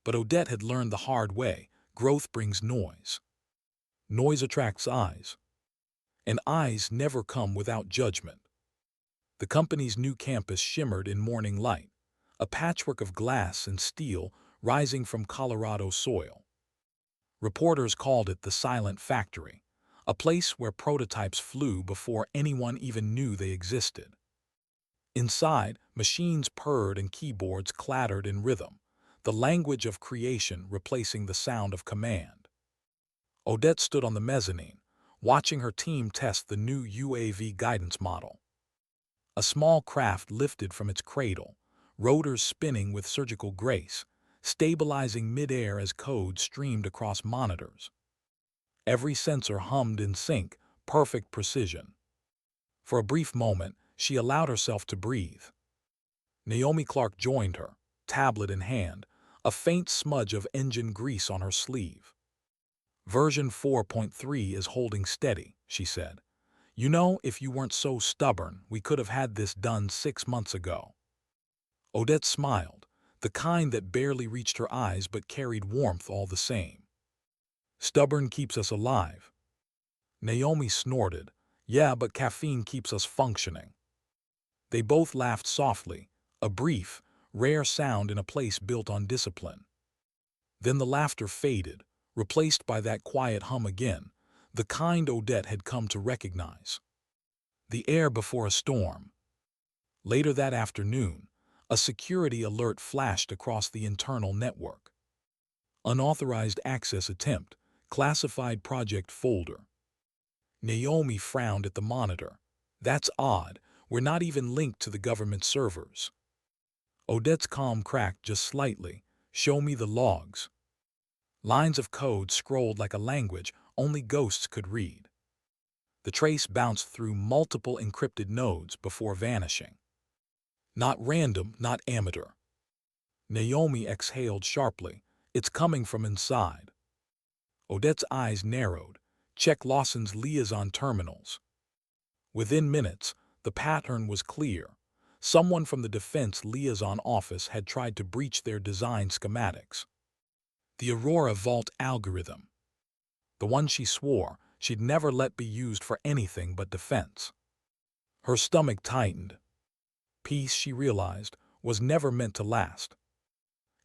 But Odette had learned the hard way: growth brings noise. Noise attracts eyes, and eyes never come without judgment. The company's new campus shimmered in morning light, a patchwork of glass and steel rising from Colorado soil. Reporters called it the Silent Factory, a place where prototypes flew before anyone even knew they existed. Inside, machines purred and keyboards clattered in rhythm, the language of creation replacing the sound of command. Odette stood on the mezzanine, watching her team test the new UAV guidance model. A small craft lifted from its cradle, rotors spinning with surgical grace, stabilizing mid-air as code streamed across monitors. Every sensor hummed in sync, perfect precision. For a brief moment, she allowed herself to breathe. Naomi Clark joined her, tablet in hand, a faint smudge of engine grease on her sleeve. "Version 4.3 is holding steady," she said. "You know, if you weren't so stubborn, we could have had this done 6 months ago." Odette smiled, the kind that barely reached her eyes but carried warmth all the same. "Stubborn keeps us alive." Naomi snorted. "Yeah, but caffeine keeps us functioning." They both laughed softly, a brief, rare sound in a place built on discipline. Then the laughter faded, replaced by that quiet hum again, the kind Odette had come to recognize. The air before a storm. Later that afternoon, a security alert flashed across the internal network. "Unauthorized access attempt, classified project folder." Naomi frowned at the monitor. "That's odd, we're not even linked to the government servers." Odette's calm cracked just slightly. "Show me the logs." Lines of code scrolled like a language only ghosts could read. The trace bounced through multiple encrypted nodes before vanishing. "Not random, not amateur." Naomi exhaled sharply. "It's coming from inside." Odette's eyes narrowed. "Check Lawson's liaison terminals." Within minutes, the pattern was clear. Someone from the Defense Liaison Office had tried to breach their design schematics. The Aurora Vault algorithm. The one she swore she'd never let be used for anything but defense. Her stomach tightened. Peace, she realized, was never meant to last.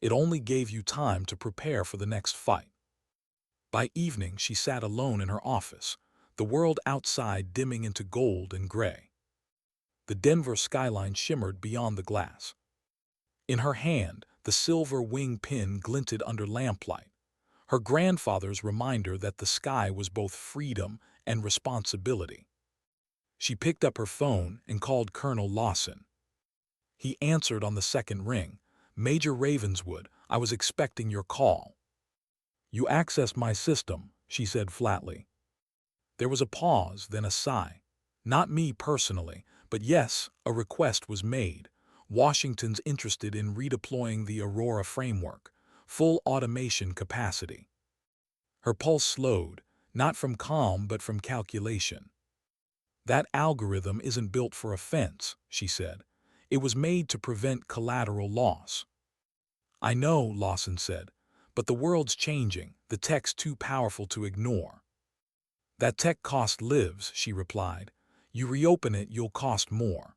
It only gave you time to prepare for the next fight. By evening, she sat alone in her office, the world outside dimming into gold and gray. The Denver skyline shimmered beyond the glass. In her hand, the silver wing pin glinted under lamplight, her grandfather's reminder that the sky was both freedom and responsibility. She picked up her phone and called Colonel Lawson. He answered on the second ring. "Major Ravenswood, I was expecting your call." "You accessed my system," she said flatly. There was a pause, then a sigh. "Not me personally, but yes, a request was made. Washington's interested in redeploying the Aurora framework, full automation capacity." Her pulse slowed, not from calm but from calculation. "That algorithm isn't built for offense," she said. "It was made to prevent collateral loss." "I know," Lawson said, "but the world's changing, the tech's too powerful to ignore." "That tech cost lives," she replied. "You reopen it, you'll cost more."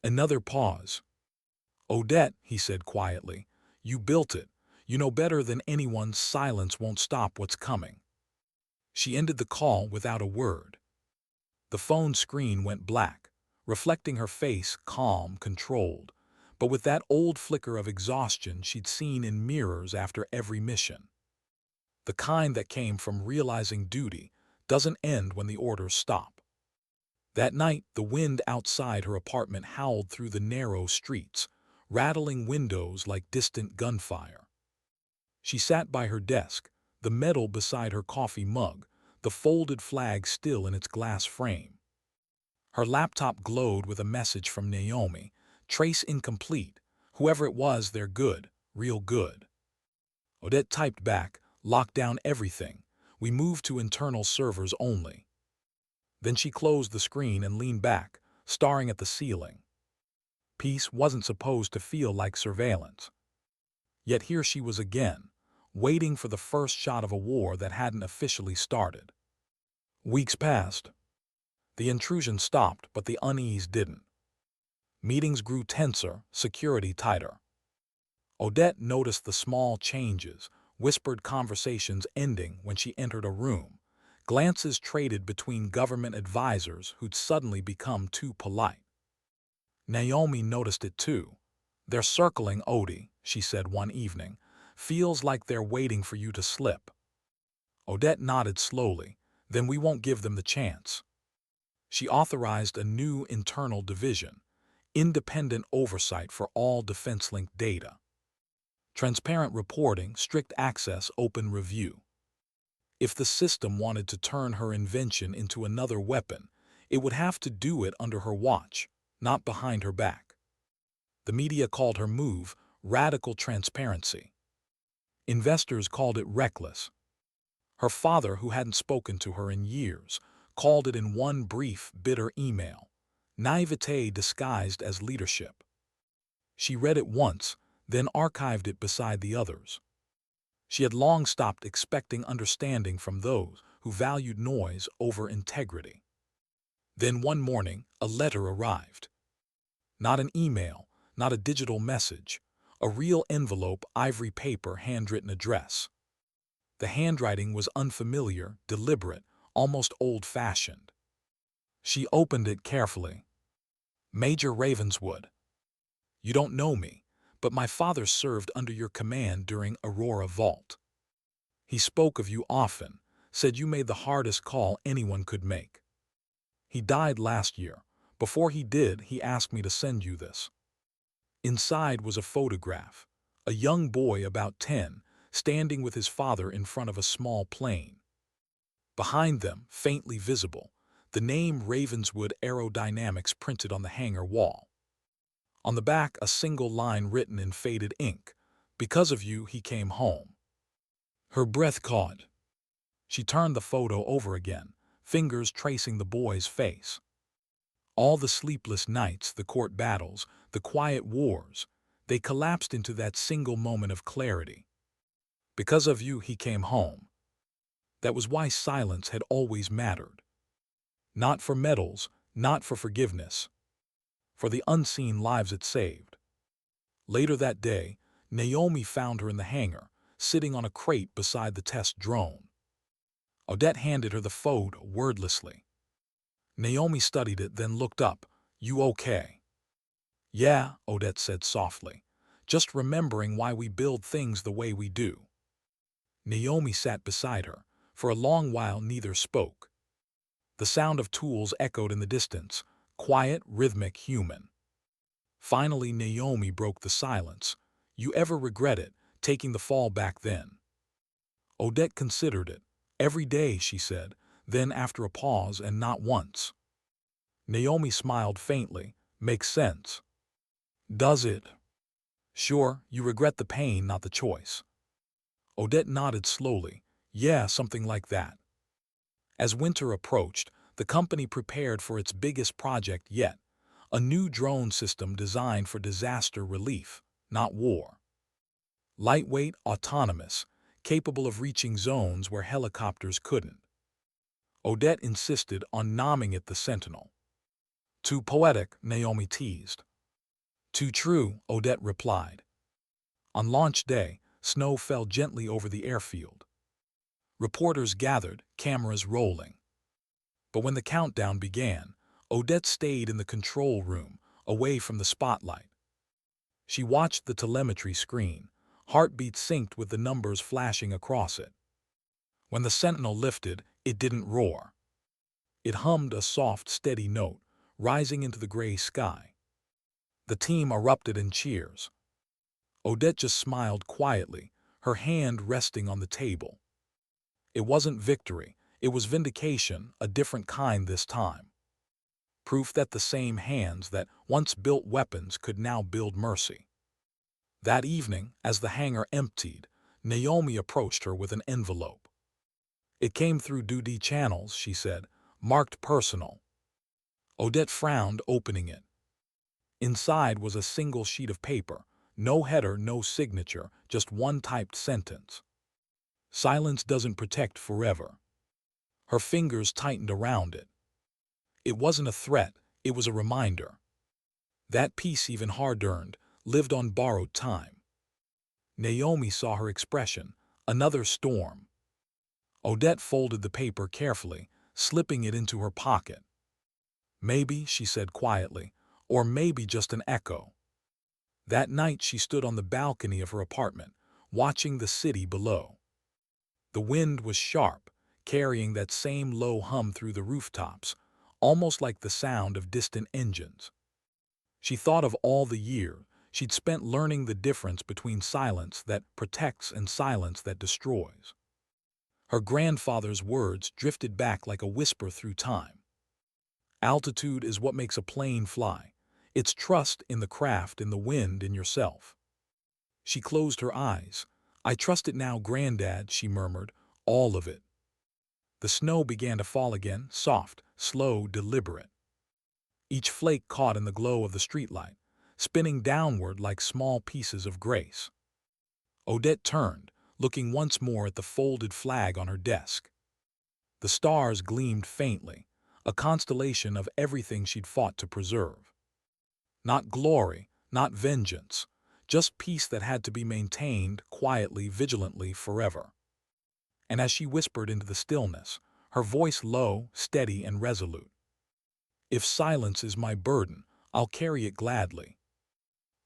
Another pause. "Odette," he said quietly, "you built it. You know better than anyone silence won't stop what's coming." She ended the call without a word. The phone screen went black, reflecting her face, calm, controlled, but with that old flicker of exhaustion she'd seen in mirrors after every mission. The kind that came from realizing duty doesn't end when the orders stop. That night, the wind outside her apartment howled through the narrow streets, rattling windows like distant gunfire. She sat by her desk, the medal beside her coffee mug, the folded flag still in its glass frame. Her laptop glowed with a message from Naomi. "Trace incomplete. Whoever it was, they're good, real good." Odette typed back, "Lock down everything. We move to internal servers only." Then she closed the screen and leaned back, staring at the ceiling. Peace wasn't supposed to feel like surveillance. Yet here she was again, waiting for the first shot of a war that hadn't officially started. Weeks passed. The intrusion stopped, but the unease didn't. Meetings grew tenser, security tighter. Odette noticed the small changes, whispered conversations ending when she entered a room, glances traded between government advisors who'd suddenly become too polite. Naomi noticed it too. "They're circling Odie," she said one evening. "Feels like they're waiting for you to slip." Odette nodded slowly. "Then we won't give them the chance." She authorized a new internal division, independent oversight for all defense-linked data. Transparent reporting, strict access, open review. If the system wanted to turn her invention into another weapon, it would have to do it under her watch, not behind her back. The media called her move radical transparency. Investors called it reckless. Her father, who hadn't spoken to her in years, called it in one brief, bitter email, naivete disguised as leadership. She read it once, then archived it beside the others. She had long stopped expecting understanding from those who valued noise over integrity. Then one morning, a letter arrived. Not an email, not a digital message, a real envelope, ivory paper, handwritten address. The handwriting was unfamiliar, deliberate, almost old-fashioned. She opened it carefully. "Major Ravenswood. You don't know me, but my father served under your command during Aurora Vault. He spoke of you often, said you made the hardest call anyone could make. He died last year. Before he did, he asked me to send you this." Inside was a photograph, a young boy about 10, standing with his father in front of a small plane. Behind them, faintly visible, the name Ravenswood Aerodynamics printed on the hangar wall. On the back, a single line written in faded ink, "Because of you, he came home." Her breath caught. She turned the photo over again, fingers tracing the boy's face. All the sleepless nights, the court battles, the quiet wars, they collapsed into that single moment of clarity. Because of you, he came home. That was why silence had always mattered. Not for medals, not for forgiveness. For the unseen lives it saved. Later that day, Naomi found her in the hangar, sitting on a crate beside the test drone. Odette handed her the photo wordlessly. Naomi studied it, then looked up. "You okay?" "Yeah," Odette said softly. "Just remembering why we build things the way we do." Naomi sat beside her. For a long while neither spoke. The sound of tools echoed in the distance, quiet, rhythmic, human. Finally Naomi broke the silence. "You ever regret it, taking the fall back then?" Odette considered it. "Every day," she said, then after a pause, "and not once." Naomi smiled faintly. "Makes sense." "Does it?" "Sure, you regret the pain, not the choice." Odette nodded slowly. "Yeah, something like that." As winter approached, the company prepared for its biggest project yet, a new drone system designed for disaster relief, not war. Lightweight, autonomous, capable of reaching zones where helicopters couldn't. Odette insisted on naming it the Sentinel. "Too poetic," Naomi teased. "Too true," Odette replied. On launch day, snow fell gently over the airfield. Reporters gathered, cameras rolling. But when the countdown began, Odette stayed in the control room, away from the spotlight. She watched the telemetry screen, heartbeat synced with the numbers flashing across it. When the Sentinel lifted, it didn't roar. It hummed a soft, steady note, rising into the gray sky. The team erupted in cheers. Odette just smiled quietly, her hand resting on the table. It wasn't victory, it was vindication, a different kind this time. Proof that the same hands that once built weapons could now build mercy. That evening, as the hangar emptied, Naomi approached her with an envelope. "It came through duty channels," she said, "marked personal." Odette frowned, opening it. Inside was a single sheet of paper. No header, no signature, just one typed sentence. Silence doesn't protect forever. Her fingers tightened around it. It wasn't a threat, it was a reminder. That peace, even hard-earned, lived on borrowed time. Naomi saw her expression. Another storm. Odette folded the paper carefully, slipping it into her pocket. Maybe, she said quietly, or maybe just an echo. That night she stood on the balcony of her apartment, watching the city below. The wind was sharp, carrying that same low hum through the rooftops, almost like the sound of distant engines. She thought of all the years she'd spent learning the difference between silence that protects and silence that destroys. Her grandfather's words drifted back like a whisper through time. Altitude is what makes a plane fly. It's trust in the craft, in the wind, in yourself. She closed her eyes. I trust it now, Granddad, she murmured, all of it. The snow began to fall again, soft, slow, deliberate. Each flake caught in the glow of the streetlight, spinning downward like small pieces of grace. Odette turned, looking once more at the folded flag on her desk. The stars gleamed faintly, a constellation of everything she'd fought to preserve. Not glory, not vengeance, just peace that had to be maintained quietly, vigilantly, forever. And as she whispered into the stillness, her voice low, steady, and resolute, "If silence is my burden, I'll carry it gladly."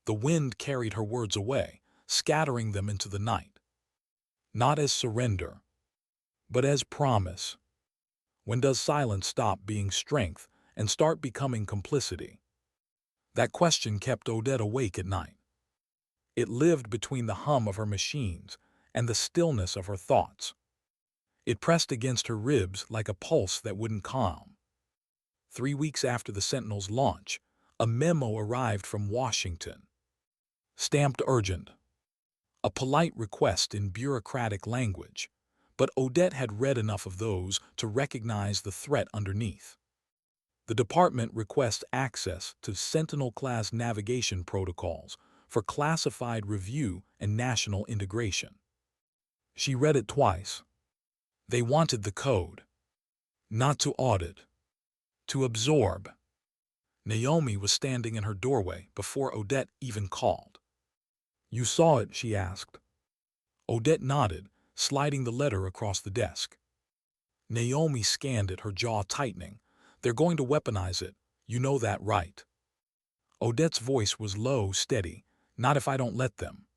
The wind carried her words away, scattering them into the night. Not as surrender, but as promise. When does silence stop being strength and start becoming complicity? That question kept Odette awake at night. It lived between the hum of her machines and the stillness of her thoughts. It pressed against her ribs like a pulse that wouldn't calm. 3 weeks after the Sentinel's launch, a memo arrived from Washington. Stamped urgent. A polite request in bureaucratic language, but Odette had read enough of those to recognize the threat underneath. The department requests access to Sentinel-class navigation protocols for classified review and national integration. She read it twice. They wanted the code. Not to audit. To absorb. Naomi was standing in her doorway before Odette even called. "You saw it?" she asked. Odette nodded, sliding the letter across the desk. Naomi scanned it, her jaw tightening. "They're going to weaponize it. You know that, right?" Odette's voice was low, steady. "Not if I don't let them."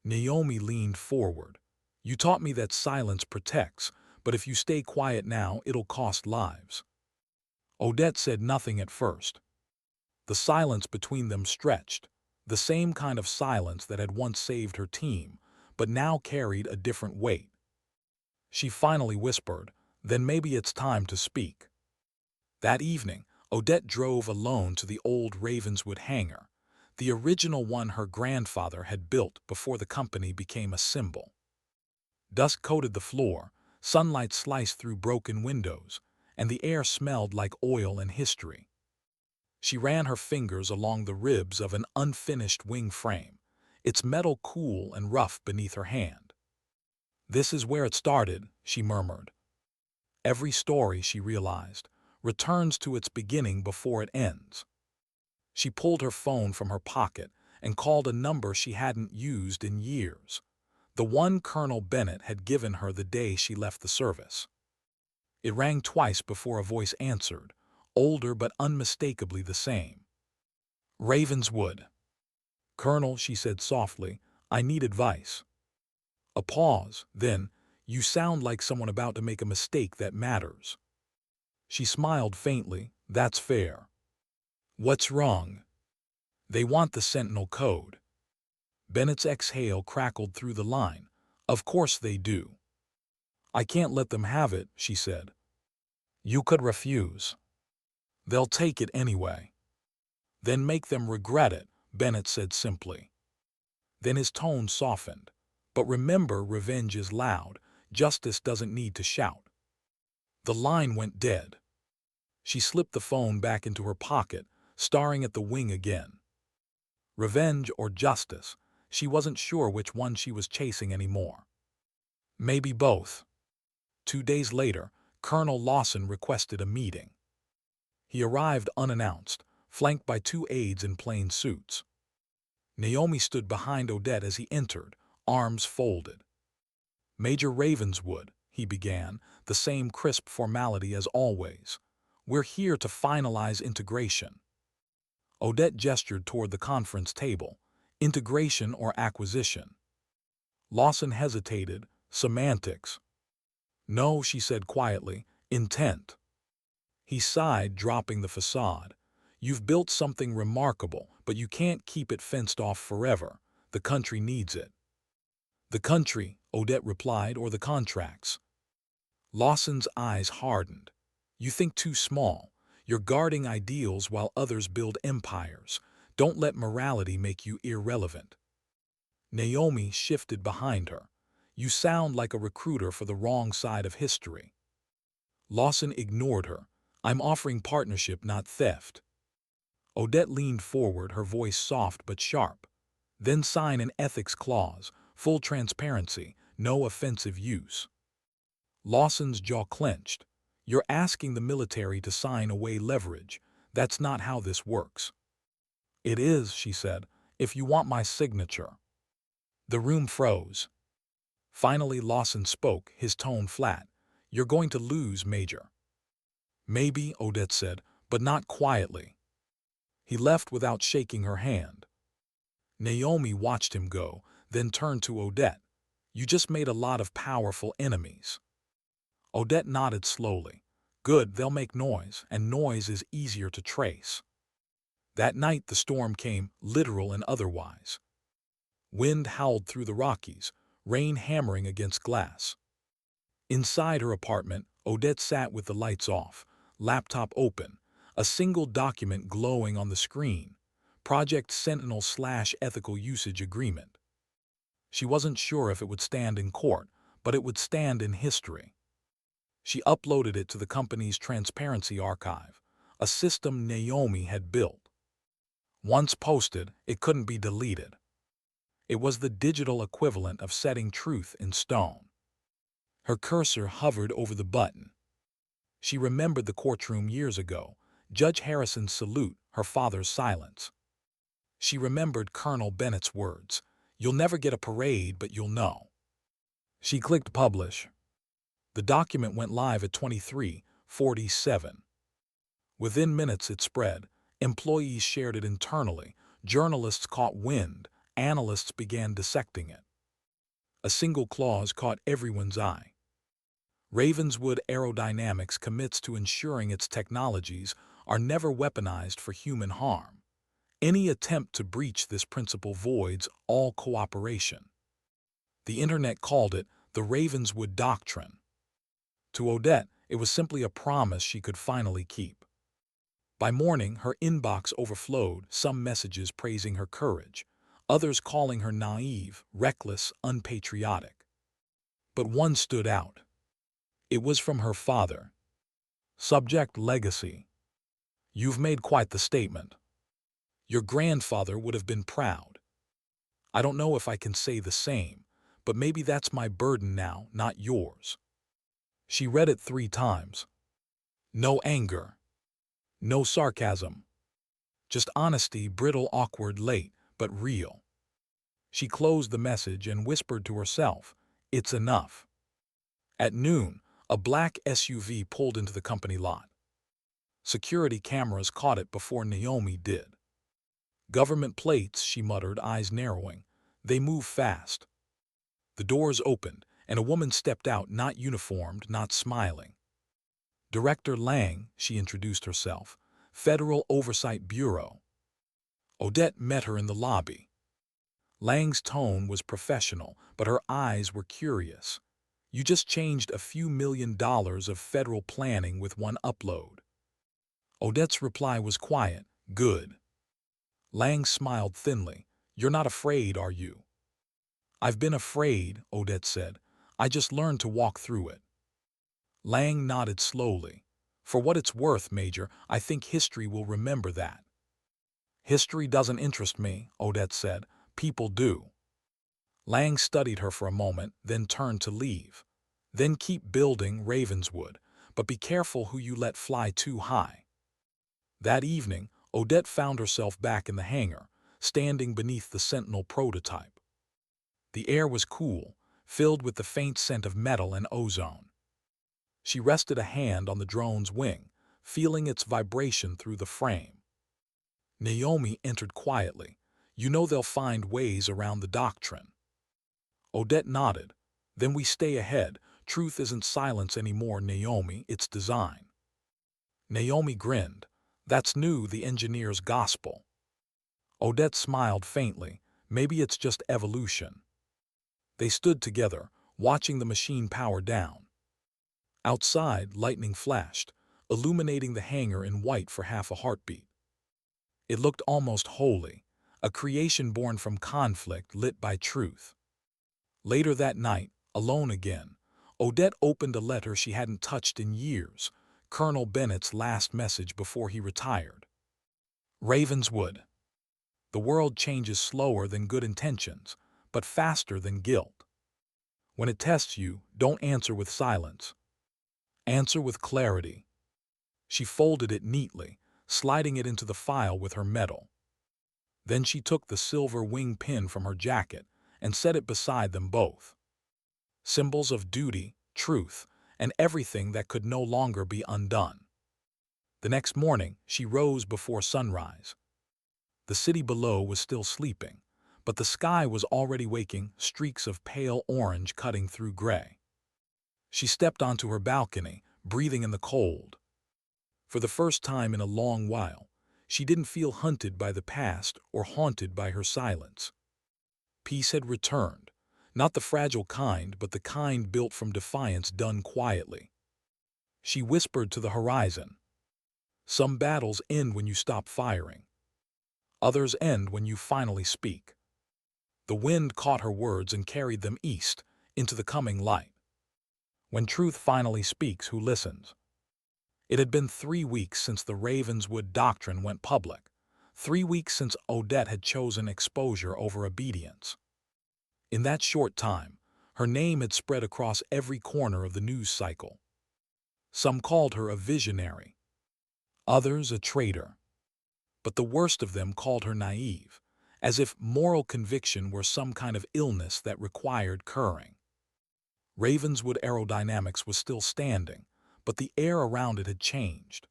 Naomi leaned forward. "You taught me that silence protects, but if you stay quiet now, it'll cost lives." Odette said nothing at first. The silence between them stretched, the same kind of silence that had once saved her team, but now carried a different weight. She finally whispered, "Then maybe it's time to speak." That evening, Odette drove alone to the old Ravenswood hangar, the original one her grandfather had built before the company became a symbol. Dust coated the floor, sunlight sliced through broken windows, and the air smelled like oil and history. She ran her fingers along the ribs of an unfinished wing frame, its metal cool and rough beneath her hand. "This is where it started," she murmured. Every story, she realized, returns to its beginning before it ends. She pulled her phone from her pocket and called a number she hadn't used in years, the one Colonel Bennett had given her the day she left the service. It rang twice before a voice answered, older but unmistakably the same. "Ravenswood." "Colonel," she said softly, "I need advice." A pause, then, "You sound like someone about to make a mistake that matters." She smiled faintly. "That's fair." "What's wrong?" "They want the Sentinel code." Bennett's exhale crackled through the line. "Of course they do." "I can't let them have it," she said. "You could refuse." "They'll take it anyway." "Then make them regret it," Bennett said simply. Then his tone softened. "But remember, revenge is loud. Justice doesn't need to shout." The line went dead. She slipped the phone back into her pocket, staring at the wing again. Revenge or justice? She wasn't sure which one she was chasing anymore. Maybe both. 2 days later, Colonel Lawson requested a meeting. He arrived unannounced, flanked by 2 aides in plain suits. Naomi stood behind Odette as he entered, arms folded. "Major Ravenswood," he began, the same crisp formality as always. "We're here to finalize integration." Odette gestured toward the conference table. Integration or acquisition? Lawson hesitated. Semantics. "No," she said quietly. "Intent." He sighed, dropping the facade. "You've built something remarkable, but you can't keep it fenced off forever. The country needs it." "The country," Odette replied, "or the contracts?" Lawson's eyes hardened. "You think too small. You're guarding ideals while others build empires. Don't let morality make you irrelevant." Naomi shifted behind her. "You sound like a recruiter for the wrong side of history." Lawson ignored her. "I'm offering partnership, not theft." Odette leaned forward, her voice soft but sharp. "Then sign an ethics clause, full transparency, no offensive use." Lawson's jaw clenched. "You're asking the military to sign away leverage. That's not how this works." "It is," she said, "if you want my signature." The room froze. Finally Lawson spoke, his tone flat. "You're going to lose, Major." "Maybe," Odette said, "but not quietly." He left without shaking her hand. Naomi watched him go, then turned to Odette. "You just made a lot of powerful enemies." Odette nodded slowly. "Good, they'll make noise, and noise is easier to trace." That night the storm came, literal and otherwise. Wind howled through the Rockies, rain hammering against glass. Inside her apartment, Odette sat with the lights off, laptop open, a single document glowing on the screen, Project Sentinel/Ethical Usage Agreement. She wasn't sure if it would stand in court, but it would stand in history. She uploaded it to the company's transparency archive, a system Naomi had built. Once posted, it couldn't be deleted. It was the digital equivalent of setting truth in stone. Her cursor hovered over the button. She remembered the courtroom years ago, Judge Harrison's salute, her father's silence. She remembered Colonel Bennett's words, "You'll never get a parade, but you'll know." She clicked publish. The document went live at 23:47. Within minutes it spread. Employees shared it internally. Journalists caught wind. Analysts began dissecting it. A single clause caught everyone's eye. Ravenswood Aerodynamics commits to ensuring its technologies are never weaponized for human harm. Any attempt to breach this principle voids all cooperation. The Internet called it the Ravenswood Doctrine. To Odette, it was simply a promise she could finally keep. By morning, her inbox overflowed, some messages praising her courage, others calling her naive, reckless, unpatriotic. But one stood out. It was from her father. Subject: Legacy. "You've made quite the statement. Your grandfather would have been proud. I don't know if I can say the same, but maybe that's my burden now, not yours." She read it 3 times. No anger. No sarcasm. Just honesty, brittle, awkward, late, but real. She closed the message and whispered to herself, "It's enough." At noon, a black SUV pulled into the company lot. Security cameras caught it before Naomi did. "Government plates," she muttered, eyes narrowing. "They move fast." The doors opened, and a woman stepped out, not uniformed, not smiling. "Director Lang," she introduced herself, "Federal Oversight Bureau." Odette met her in the lobby. Lang's tone was professional, but her eyes were curious. "You just changed a few $1 million of federal planning with one upload." Odette's reply was quiet, "Good." Lang smiled thinly. "You're not afraid, are you?" "I've been afraid," Odette said. "I just learned to walk through it." Lang nodded slowly. For what it's worth, Major, I think history will remember that. History doesn't interest me, Odette said. People do. Lang studied her for a moment, then turned to leave. Then keep building, Ravenswood, but be careful who you let fly too high. That evening, Odette found herself back in the hangar, standing beneath the Sentinel prototype. The air was cool, filled with the faint scent of metal and ozone. She rested a hand on the drone's wing, feeling its vibration through the frame. Naomi entered quietly. You know they'll find ways around the doctrine. Odette nodded. Then we stay ahead. Truth isn't silence anymore, Naomi, it's design. Naomi grinned. That's new, the engineer's gospel. Odette smiled faintly. Maybe it's just evolution. They stood together, watching the machine power down. Outside, lightning flashed, illuminating the hangar in white for half a heartbeat. It looked almost holy, a creation born from conflict lit by truth. Later that night, alone again, Odette opened a letter she hadn't touched in years, Colonel Bennett's last message before he retired. Ravenswood. The world changes slower than good intentions, but faster than guilt. When it tests you, don't answer with silence. Answer with clarity. She folded it neatly, sliding it into the file with her medal. Then she took the silver wing pin from her jacket and set it beside them both. Symbols of duty, truth, and everything that could no longer be undone. The next morning, she rose before sunrise. The city below was still sleeping, but the sky was already waking, streaks of pale orange cutting through gray. She stepped onto her balcony, breathing in the cold. For the first time in a long while, she didn't feel hunted by the past or haunted by her silence. Peace had returned, not the fragile kind, but the kind built from defiance done quietly. She whispered to the horizon. Some battles end when you stop firing. Others end when you finally speak. The wind caught her words and carried them east, into the coming light. When truth finally speaks, who listens? It had been 3 weeks since the Ravenswood doctrine went public, 3 weeks since Odette had chosen exposure over obedience. In that short time, her name had spread across every corner of the news cycle. Some called her a visionary, others a traitor. But the worst of them called her naive, as if moral conviction were some kind of illness that required curing. Ravenswood Aerodynamics was still standing, but the air around it had changed.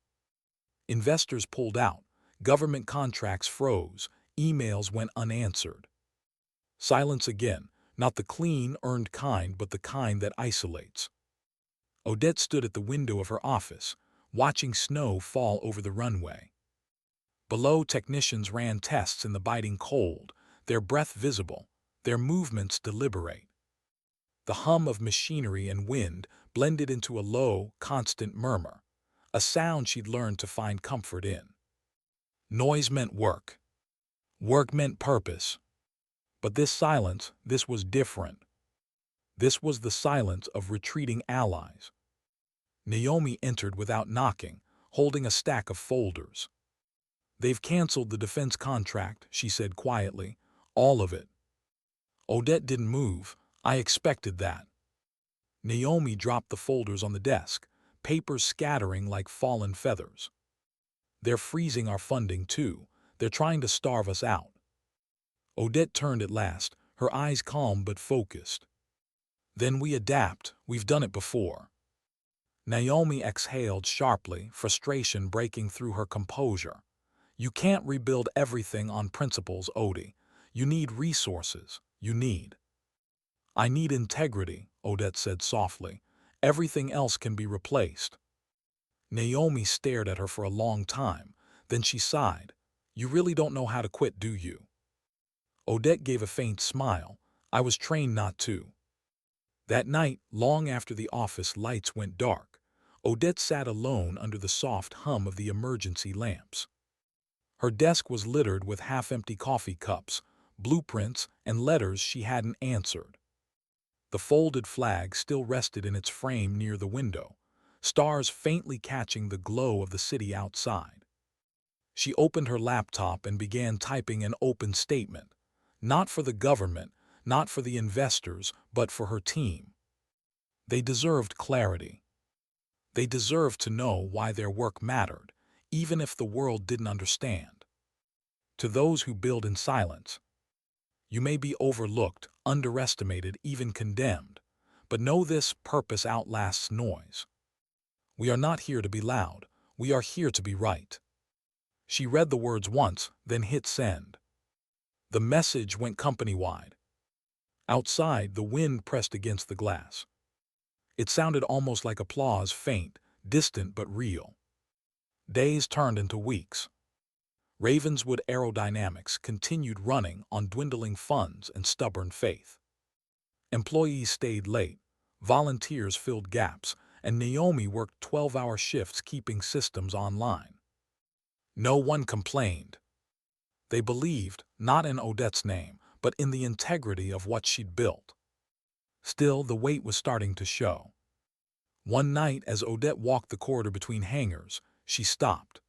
Investors pulled out, government contracts froze, emails went unanswered. Silence again, not the clean, earned kind, but the kind that isolates. Odette stood at the window of her office, watching snow fall over the runway. Below, technicians ran tests in the biting cold, their breath visible, their movements deliberate. The hum of machinery and wind blended into a low, constant murmur, a sound she'd learned to find comfort in. Noise meant work. Work meant purpose. But this silence, this was different. This was the silence of retreating allies. Naomi entered without knocking, holding a stack of folders. They've canceled the defense contract, she said quietly. All of it. Odette didn't move. I expected that. Naomi dropped the folders on the desk, papers scattering like fallen feathers. They're freezing our funding too. They're trying to starve us out. Odette turned at last, her eyes calm but focused. Then we adapt. We've done it before. Naomi exhaled sharply, frustration breaking through her composure. You can't rebuild everything on principles, Odie. You need resources. I need integrity, Odette said softly. Everything else can be replaced. Naomi stared at her for a long time. Then she sighed. You really don't know how to quit, do you? Odette gave a faint smile. I was trained not to. That night, long after the office lights went dark, Odette sat alone under the soft hum of the emergency lamps. Her desk was littered with half-empty coffee cups, blueprints, and letters she hadn't answered. The folded flag still rested in its frame near the window, stars faintly catching the glow of the city outside. She opened her laptop and began typing an open statement, not for the government, not for the investors, but for her team. They deserved clarity. They deserved to know why their work mattered, even if the world didn't understand. To those who build in silence, you may be overlooked, underestimated, even condemned, but know this: purpose outlasts noise. We are not here to be loud. We are here to be right. She read the words once, then hit send. The message went company-wide. Outside, the wind pressed against the glass. It sounded almost like applause, faint, distant but real. Days turned into weeks. Ravenswood Aerodynamics continued running on dwindling funds and stubborn faith. Employees stayed late, volunteers filled gaps, and Naomi worked 12-hour shifts keeping systems online. No one complained. They believed, not in Odette's name, but in the integrity of what she'd built. Still, the weight was starting to show. One night, as Odette walked the corridor between hangars, she stopped.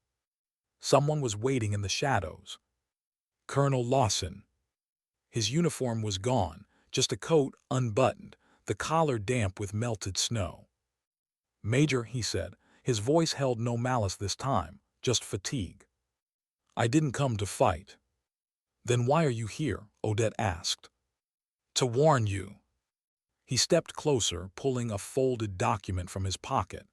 Someone was waiting in the shadows. Colonel Lawson. His uniform was gone, just a coat unbuttoned, the collar damp with melted snow. "Major," he said, his voice held no malice this time, just fatigue. "I didn't come to fight." "Then why are you here?" Odette asked. "To warn you." He stepped closer, pulling a folded document from his pocket.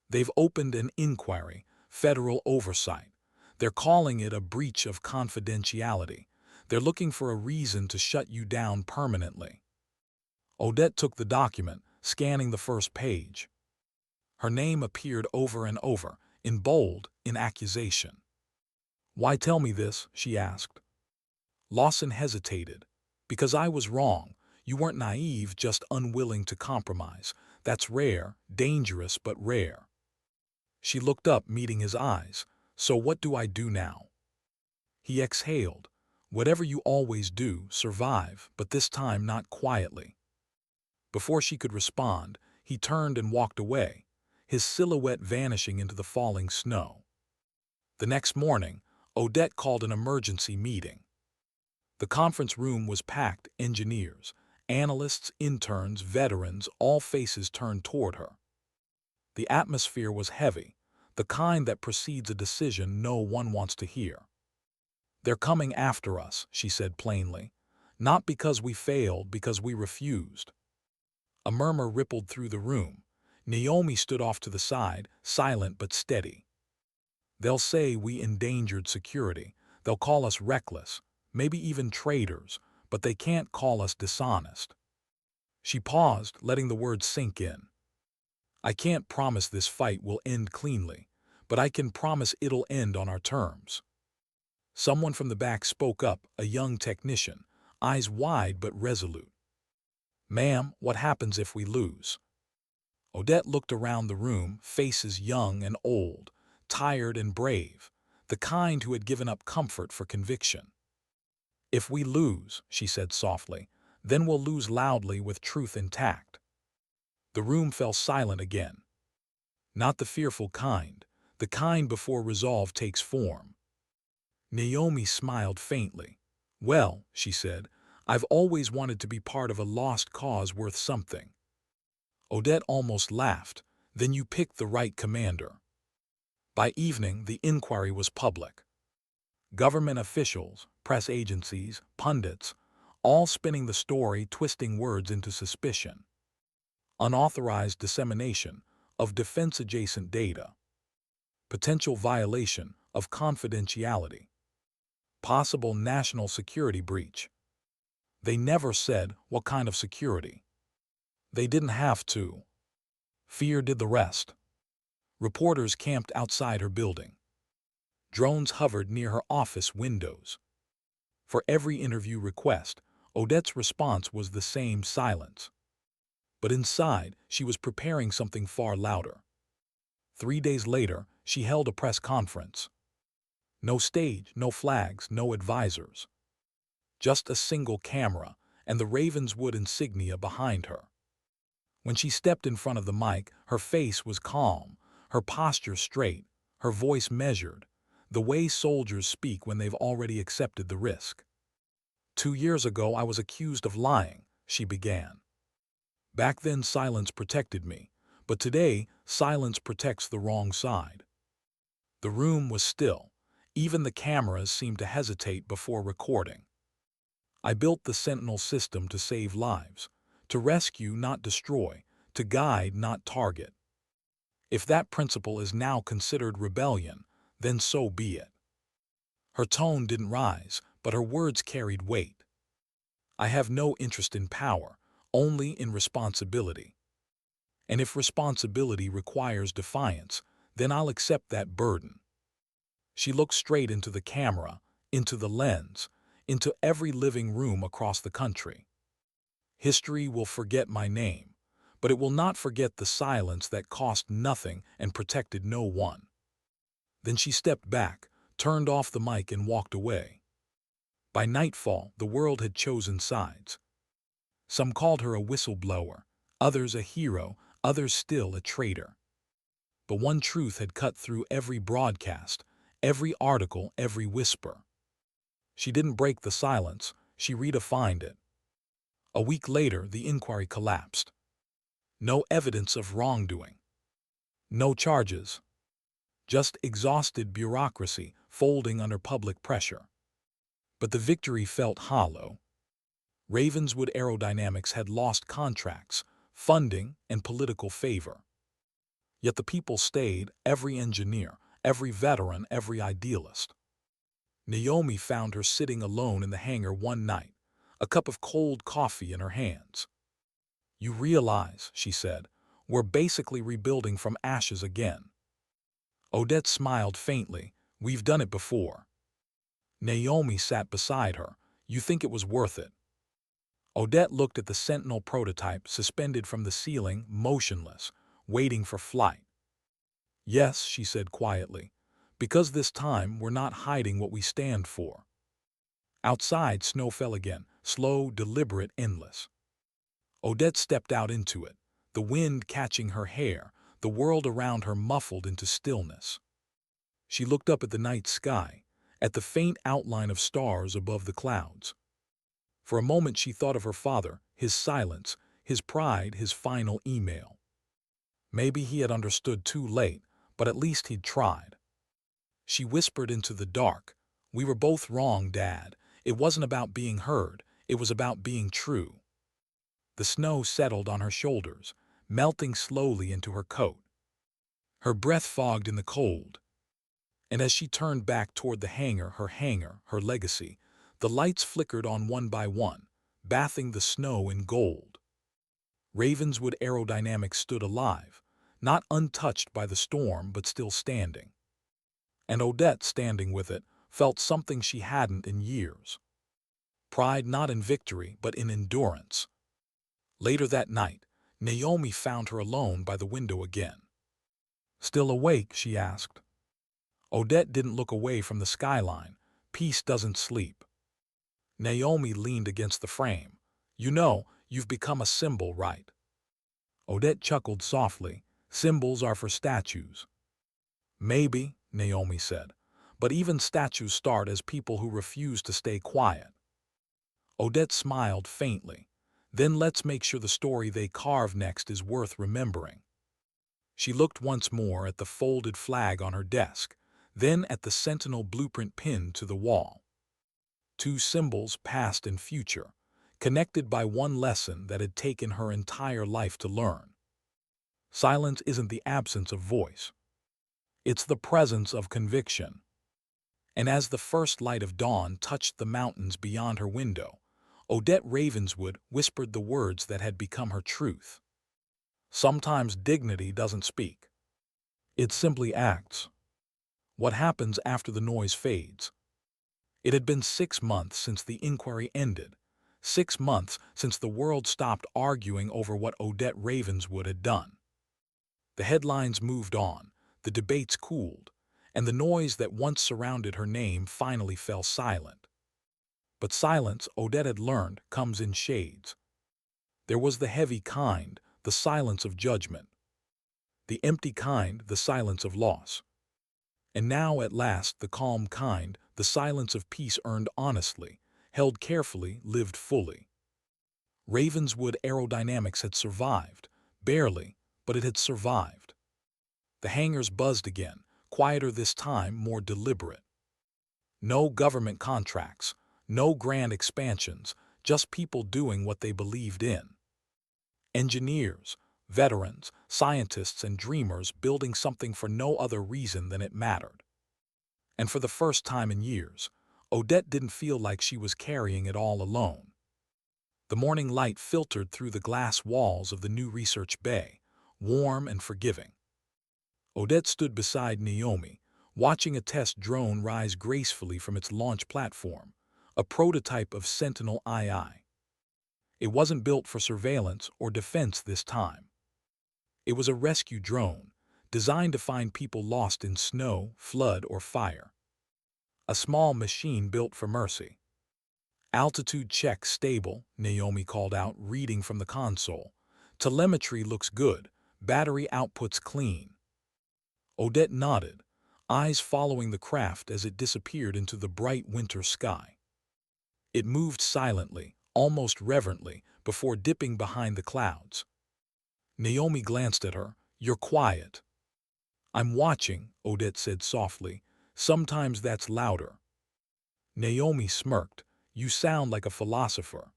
"They've opened an inquiry, federal oversight. They're calling it a breach of confidentiality. They're looking for a reason to shut you down permanently." Odette took the document, scanning the first page. Her name appeared over and over, in bold, in accusation. "Why tell me this?" she asked. Lawson hesitated. "Because I was wrong. You weren't naive, just unwilling to compromise. That's rare, dangerous, but rare." She looked up, meeting his eyes. "So what do I do now?" He exhaled. "Whatever you always do, survive, but this time not quietly." Before she could respond, he turned and walked away, his silhouette vanishing into the falling snow. The next morning, Odette called an emergency meeting. The conference room was packed: engineers, analysts, interns, veterans, all faces turned toward her. The atmosphere was heavy, the kind that precedes a decision no one wants to hear. "They're coming after us," she said plainly. "Not because we failed, because we refused." A murmur rippled through the room. Naomi stood off to the side, silent but steady. "They'll say we endangered security. They'll call us reckless, maybe even traitors, but they can't call us dishonest." She paused, letting the words sink in. "I can't promise this fight will end cleanly, but I can promise it'll end on our terms." Someone from the back spoke up, a young technician, eyes wide but resolute. "Ma'am, what happens if we lose?" Odette looked around the room, faces young and old, tired and brave, the kind who had given up comfort for conviction. "If we lose," she said softly, "then we'll lose loudly with truth intact." The room fell silent again. Not the fearful kind, the kind before resolve takes form. Naomi smiled faintly. "Well," she said, "I've always wanted to be part of a lost cause worth something." Odette almost laughed. "Then you picked the right commander." By evening, the inquiry was public. Government officials, press agencies, pundits, all spinning the story, twisting words into suspicion. Unauthorized dissemination of defense-adjacent data. Potential violation of confidentiality. Possible national security breach. They never said what kind of security. They didn't have to. Fear did the rest. Reporters camped outside her building. Drones hovered near her office windows. For every interview request, Odette's response was the same: silence. But inside, she was preparing something far louder. 3 days later, she held a press conference. No stage, no flags, no advisors. Just a single camera and the Ravenswood insignia behind her. When she stepped in front of the mic, her face was calm, her posture straight, her voice measured, the way soldiers speak when they've already accepted the risk. 2 years ago, I was accused of lying, she began. Back then, silence protected me, but today, silence protects the wrong side. The room was still. Even the cameras seemed to hesitate before recording. I built the Sentinel system to save lives, to rescue, not destroy, to guide, not target. If that principle is now considered rebellion, then so be it. Her tone didn't rise, but her words carried weight. I have no interest in power, only in responsibility. And if responsibility requires defiance, then I'll accept that burden. She looked straight into the camera, into the lens, into every living room across the country. History will forget my name, but it will not forget the silence that cost nothing and protected no one. Then she stepped back, turned off the mic and walked away. By nightfall, the world had chosen sides. Some called her a whistleblower, others a hero, others still a traitor. But one truth had cut through every broadcast, every article, every whisper. She didn't break the silence, she redefined it. A week later, the inquiry collapsed. No evidence of wrongdoing. No charges. Just exhausted bureaucracy folding under public pressure. But the victory felt hollow. Ravenswood Aerodynamics had lost contracts, funding, and political favor. Yet the people stayed, every engineer, every veteran, every idealist. Naomi found her sitting alone in the hangar one night, a cup of cold coffee in her hands. "You realize," she said, "we're basically rebuilding from ashes again." Odette smiled faintly. "We've done it before." Naomi sat beside her. "You think it was worth it?" Odette looked at the Sentinel prototype suspended from the ceiling, motionless, waiting for flight. "Yes," she said quietly, "because this time we're not hiding what we stand for." Outside, snow fell again, slow, deliberate, endless. Odette stepped out into it, the wind catching her hair, the world around her muffled into stillness. She looked up at the night sky, at the faint outline of stars above the clouds. For a moment she thought of her father, his silence, his pride, his final email. Maybe he had understood too late, but at least he'd tried. She whispered into the dark, "We were both wrong, Dad. It wasn't about being heard, it was about being true." The snow settled on her shoulders, melting slowly into her coat. Her breath fogged in the cold. And as she turned back toward the hangar, her legacy, the lights flickered on one by one, bathing the snow in gold. Ravenswood Aerodynamics stood alive, not untouched by the storm but still standing. And Odette, standing with it, felt something she hadn't in years. Pride not in victory but in endurance. Later that night, Naomi found her alone by the window again. "Still awake?" she asked. Odette didn't look away from the skyline. Peace doesn't sleep. Naomi leaned against the frame. "You know, you've become a symbol, right?" Odette chuckled softly. "Symbols are for statues." "Maybe," Naomi said, "but even statues start as people who refuse to stay quiet." Odette smiled faintly. "Then let's make sure the story they carve next is worth remembering." She looked once more at the folded flag on her desk, then at the Sentinel blueprint pinned to the wall. Two symbols, past and future, connected by one lesson that had taken her entire life to learn. Silence isn't the absence of voice. It's the presence of conviction. And as the first light of dawn touched the mountains beyond her window, Odette Ravenswood whispered the words that had become her truth. "Sometimes dignity doesn't speak. It simply acts." What happens after the noise fades? It had been 6 months since the inquiry ended, 6 months since the world stopped arguing over what Odette Ravenswood had done. The headlines moved on, the debates cooled, and the noise that once surrounded her name finally fell silent. But silence, Odette had learned, comes in shades. There was the heavy kind, the silence of judgment. The empty kind, the silence of loss. And now, at last, the calm kind, the silence of peace earned honestly, held carefully, lived fully. Ravenswood aerodynamics had survived. Barely, but it had survived. The hangars buzzed again, quieter this time, more deliberate. No government contracts, no grand expansions, just people doing what they believed in. Engineers, veterans, scientists, and dreamers building something for no other reason than it mattered. And for the first time in years, Odette didn't feel like she was carrying it all alone. The morning light filtered through the glass walls of the new research bay, warm and forgiving. Odette stood beside Naomi, watching a test drone rise gracefully from its launch platform, a prototype of Sentinel II. It wasn't built for surveillance or defense this time. It was a rescue drone, designed to find people lost in snow, flood, or fire. A small machine built for mercy. Altitude check stable, Naomi called out, reading from the console. Telemetry looks good, battery outputs clean. Odette nodded, eyes following the craft as it disappeared into the bright winter sky. It moved silently, almost reverently, before dipping behind the clouds. Naomi glanced at her. You're quiet. I'm watching, Odette said softly. Sometimes that's louder. Naomi smirked. You sound like a philosopher.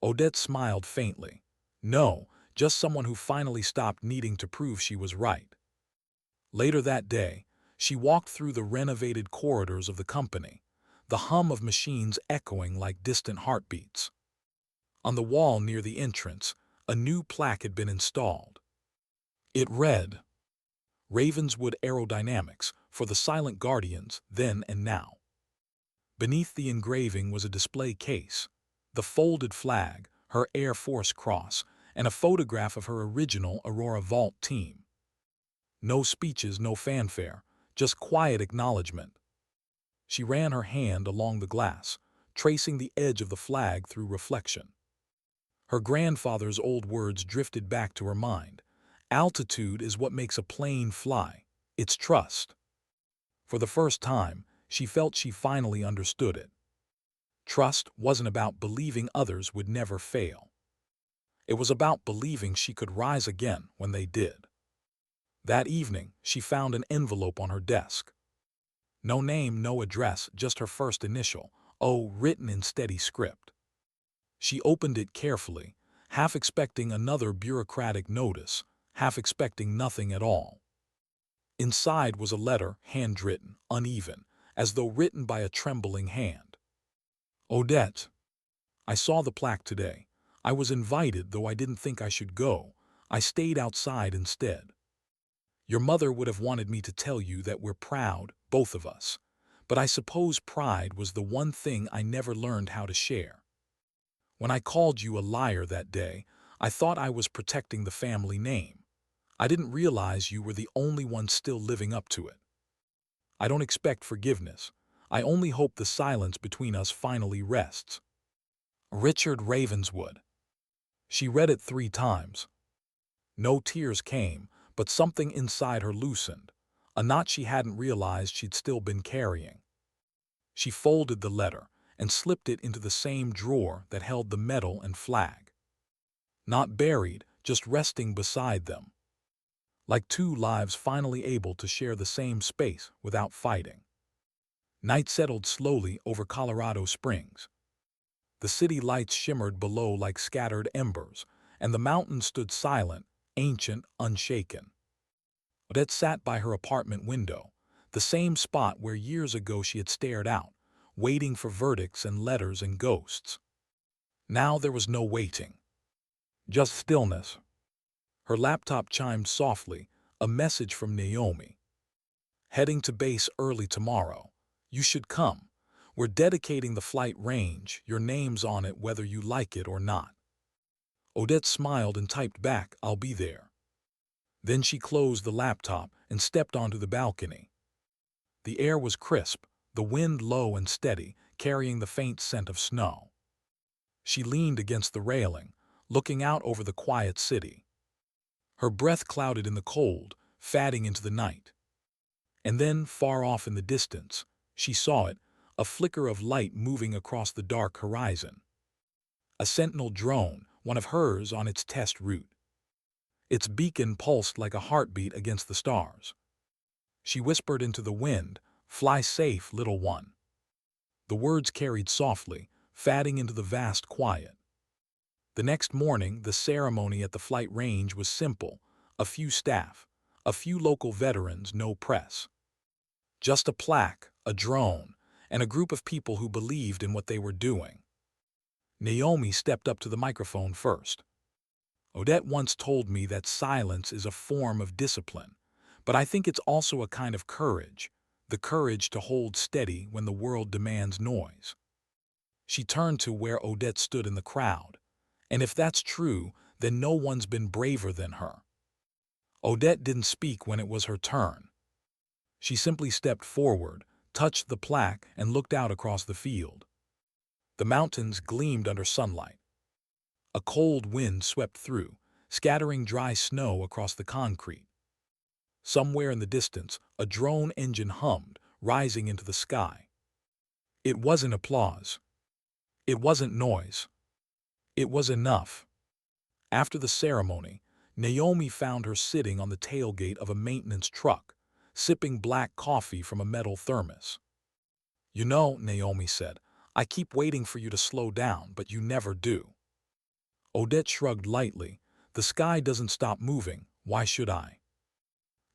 Odette smiled faintly. No, just someone who finally stopped needing to prove she was right. Later that day, she walked through the renovated corridors of the company, the hum of machines echoing like distant heartbeats. On the wall near the entrance, a new plaque had been installed. It read, Ravenswood Aerodynamics, for the silent guardians, then and now. Beneath the engraving was a display case, the folded flag, her Air Force cross, and a photograph of her original Aurora Vault team. No speeches, no fanfare, just quiet acknowledgement. She ran her hand along the glass, tracing the edge of the flag through reflection. Her grandfather's old words drifted back to her mind. Altitude is what makes a plane fly. It's trust. For the first time, she felt she finally understood it. Trust wasn't about believing others would never fail. It was about believing she could rise again when they did. That evening, she found an envelope on her desk. No name, no address, just her first initial, O, written in steady script. She opened it carefully, half expecting another bureaucratic notice, half expecting nothing at all. Inside was a letter, handwritten, uneven, as though written by a trembling hand. Odette, I saw the plaque today. I was invited, though I didn't think I should go. I stayed outside instead. Your mother would have wanted me to tell you that we're proud, both of us. But I suppose pride was the one thing I never learned how to share. When I called you a liar that day, I thought I was protecting the family name. I didn't realize you were the only one still living up to it. I don't expect forgiveness. I only hope the silence between us finally rests. Richard Ravenswood. She read it 3 times. No tears came, but something inside her loosened, a knot she hadn't realized she'd still been carrying. She folded the letter and slipped it into the same drawer that held the medal and flag. Not buried, just resting beside them. Like 2 lives finally able to share the same space without fighting. Night settled slowly over Colorado Springs. The city lights shimmered below like scattered embers, and the mountains stood silent, ancient, unshaken. Odette sat by her apartment window, the same spot where years ago she had stared out, waiting for verdicts and letters and ghosts. Now there was no waiting. Just stillness. Her laptop chimed softly, a message from Naomi. Heading to base early tomorrow. You should come. We're dedicating the flight range, your name's on it whether you like it or not. Odette smiled and typed back, I'll be there. Then she closed the laptop and stepped onto the balcony. The air was crisp, the wind low and steady, carrying the faint scent of snow. She leaned against the railing, looking out over the quiet city. Her breath clouded in the cold, fading into the night. And then, far off in the distance, she saw it, a flicker of light moving across the dark horizon. A sentinel drone, one of hers on its test route. Its beacon pulsed like a heartbeat against the stars. She whispered into the wind, "Fly safe, little one." The words carried softly, fading into the vast quiet. The next morning, the ceremony at the flight range was simple: a few staff, a few local veterans, no press. Just a plaque, a drone, and a group of people who believed in what they were doing. Naomi stepped up to the microphone first. "Odette once told me that silence is a form of discipline, but I think it's also a kind of courage, the courage to hold steady when the world demands noise." She turned to where Odette stood in the crowd. "And if that's true, then no one's been braver than her." Odette didn't speak when it was her turn. She simply stepped forward, touched the plaque, and looked out across the field. The mountains gleamed under sunlight. A cold wind swept through, scattering dry snow across the concrete. Somewhere in the distance, a drone engine hummed, rising into the sky. It wasn't applause. It wasn't noise. It was enough. After the ceremony, Naomi found her sitting on the tailgate of a maintenance truck, sipping black coffee from a metal thermos. "You know," Naomi said, "I keep waiting for you to slow down, but you never do." Odette shrugged lightly. "The sky doesn't stop moving. Why should I?"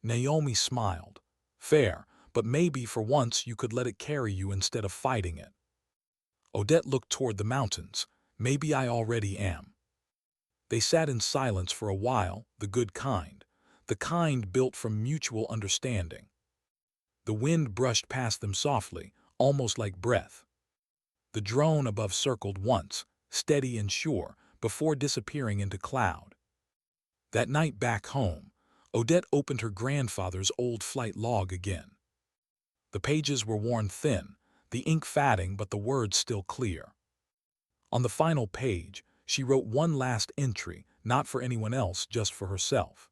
Naomi smiled. "Fair, but maybe for once you could let it carry you instead of fighting it." Odette looked toward the mountains. "Maybe I already am." They sat in silence for a while, the good kind, the kind built from mutual understanding. The wind brushed past them softly, almost like breath. The drone above circled once, steady and sure, before disappearing into cloud. That night back home, Odette opened her grandfather's old flight log again. The pages were worn thin, the ink fading, but the words still clear. On the final page, she wrote one last entry, not for anyone else, just for herself.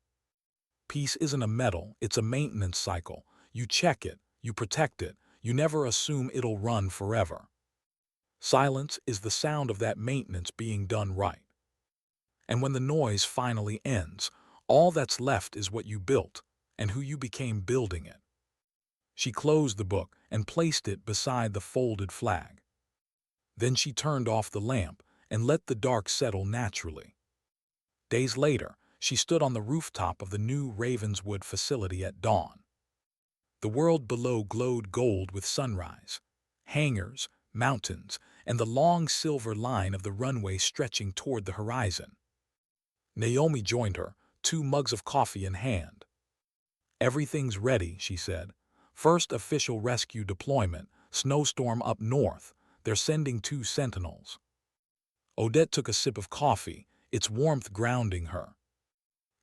"Peace isn't a medal, it's a maintenance cycle. You check it, you protect it, you never assume it'll run forever. Silence is the sound of that maintenance being done right. And when the noise finally ends, all that's left is what you built and who you became building it." She closed the book and placed it beside the folded flag. Then she turned off the lamp and let the dark settle naturally. Days later, she stood on the rooftop of the new Ravenswood facility at dawn. The world below glowed gold with sunrise, hangars, mountains, and the long silver line of the runway stretching toward the horizon. Naomi joined her, 2 mugs of coffee in hand. "Everything's ready," she said. "First official rescue deployment, snowstorm up north. They're sending 2 sentinels." Odette took a sip of coffee, its warmth grounding her.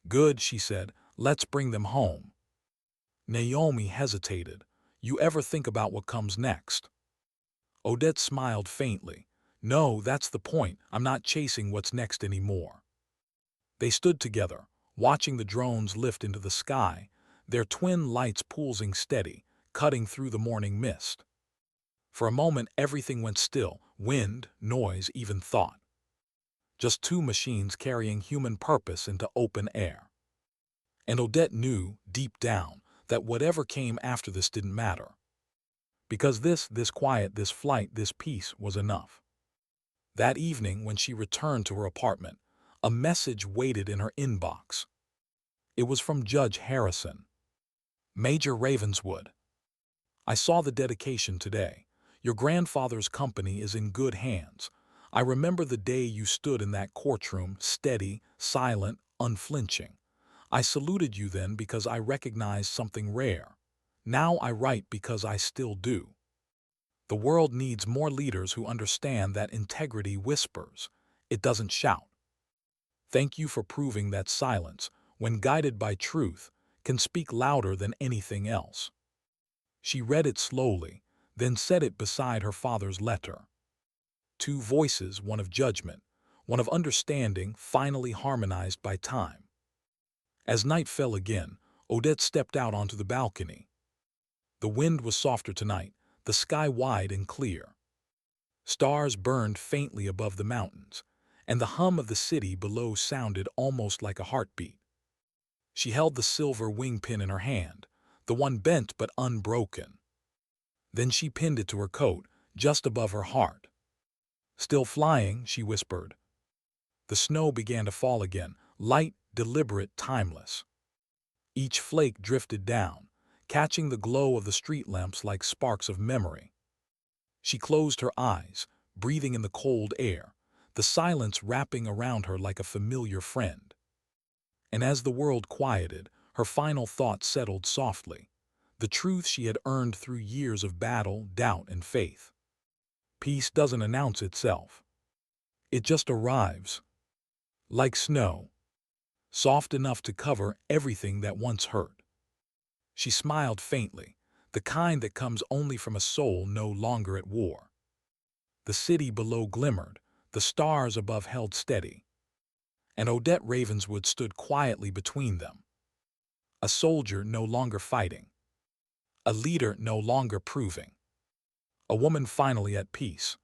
"Good," she said. "Let's bring them home." Naomi hesitated. "You ever think about what comes next?" Odette smiled faintly. "No, that's the point. I'm not chasing what's next anymore." They stood together, watching the drones lift into the sky, their twin lights pulsing steady, cutting through the morning mist. For a moment, everything went still: wind, noise, even thought. Just 2 machines carrying human purpose into open air. And Odette knew, deep down, that whatever came after this didn't matter. Because this quiet, this flight, this peace was enough. That evening, when she returned to her apartment, a message waited in her inbox. It was from Judge Harrison. "Major Ravenswood, I saw the dedication today. Your grandfather's company is in good hands. I remember the day you stood in that courtroom, steady, silent, unflinching. I saluted you then because I recognized something rare. Now I write because I still do. The world needs more leaders who understand that integrity whispers. It doesn't shout. Thank you for proving that silence, when guided by truth, can speak louder than anything else." She read it slowly, then set it beside her father's letter. 2 voices, one of judgment, one of understanding, finally harmonized by time. As night fell again, Odette stepped out onto the balcony. The wind was softer tonight, the sky wide and clear. Stars burned faintly above the mountains, and the hum of the city below sounded almost like a heartbeat. She held the silver wing pin in her hand, the one bent but unbroken. Then she pinned it to her coat, just above her heart. "Still flying," she whispered. The snow began to fall again, light, deliberate, timeless. Each flake drifted down, catching the glow of the street lamps like sparks of memory. She closed her eyes, breathing in the cold air, the silence wrapping around her like a familiar friend. And as the world quieted, her final thought settled softly, the truth she had earned through years of battle, doubt, and faith. Peace doesn't announce itself. It just arrives, like snow, soft enough to cover everything that once hurt. She smiled faintly, the kind that comes only from a soul no longer at war. The city below glimmered, the stars above held steady, and Odette Ravenswood stood quietly between them. A soldier no longer fighting, a leader no longer proving, a woman finally at peace.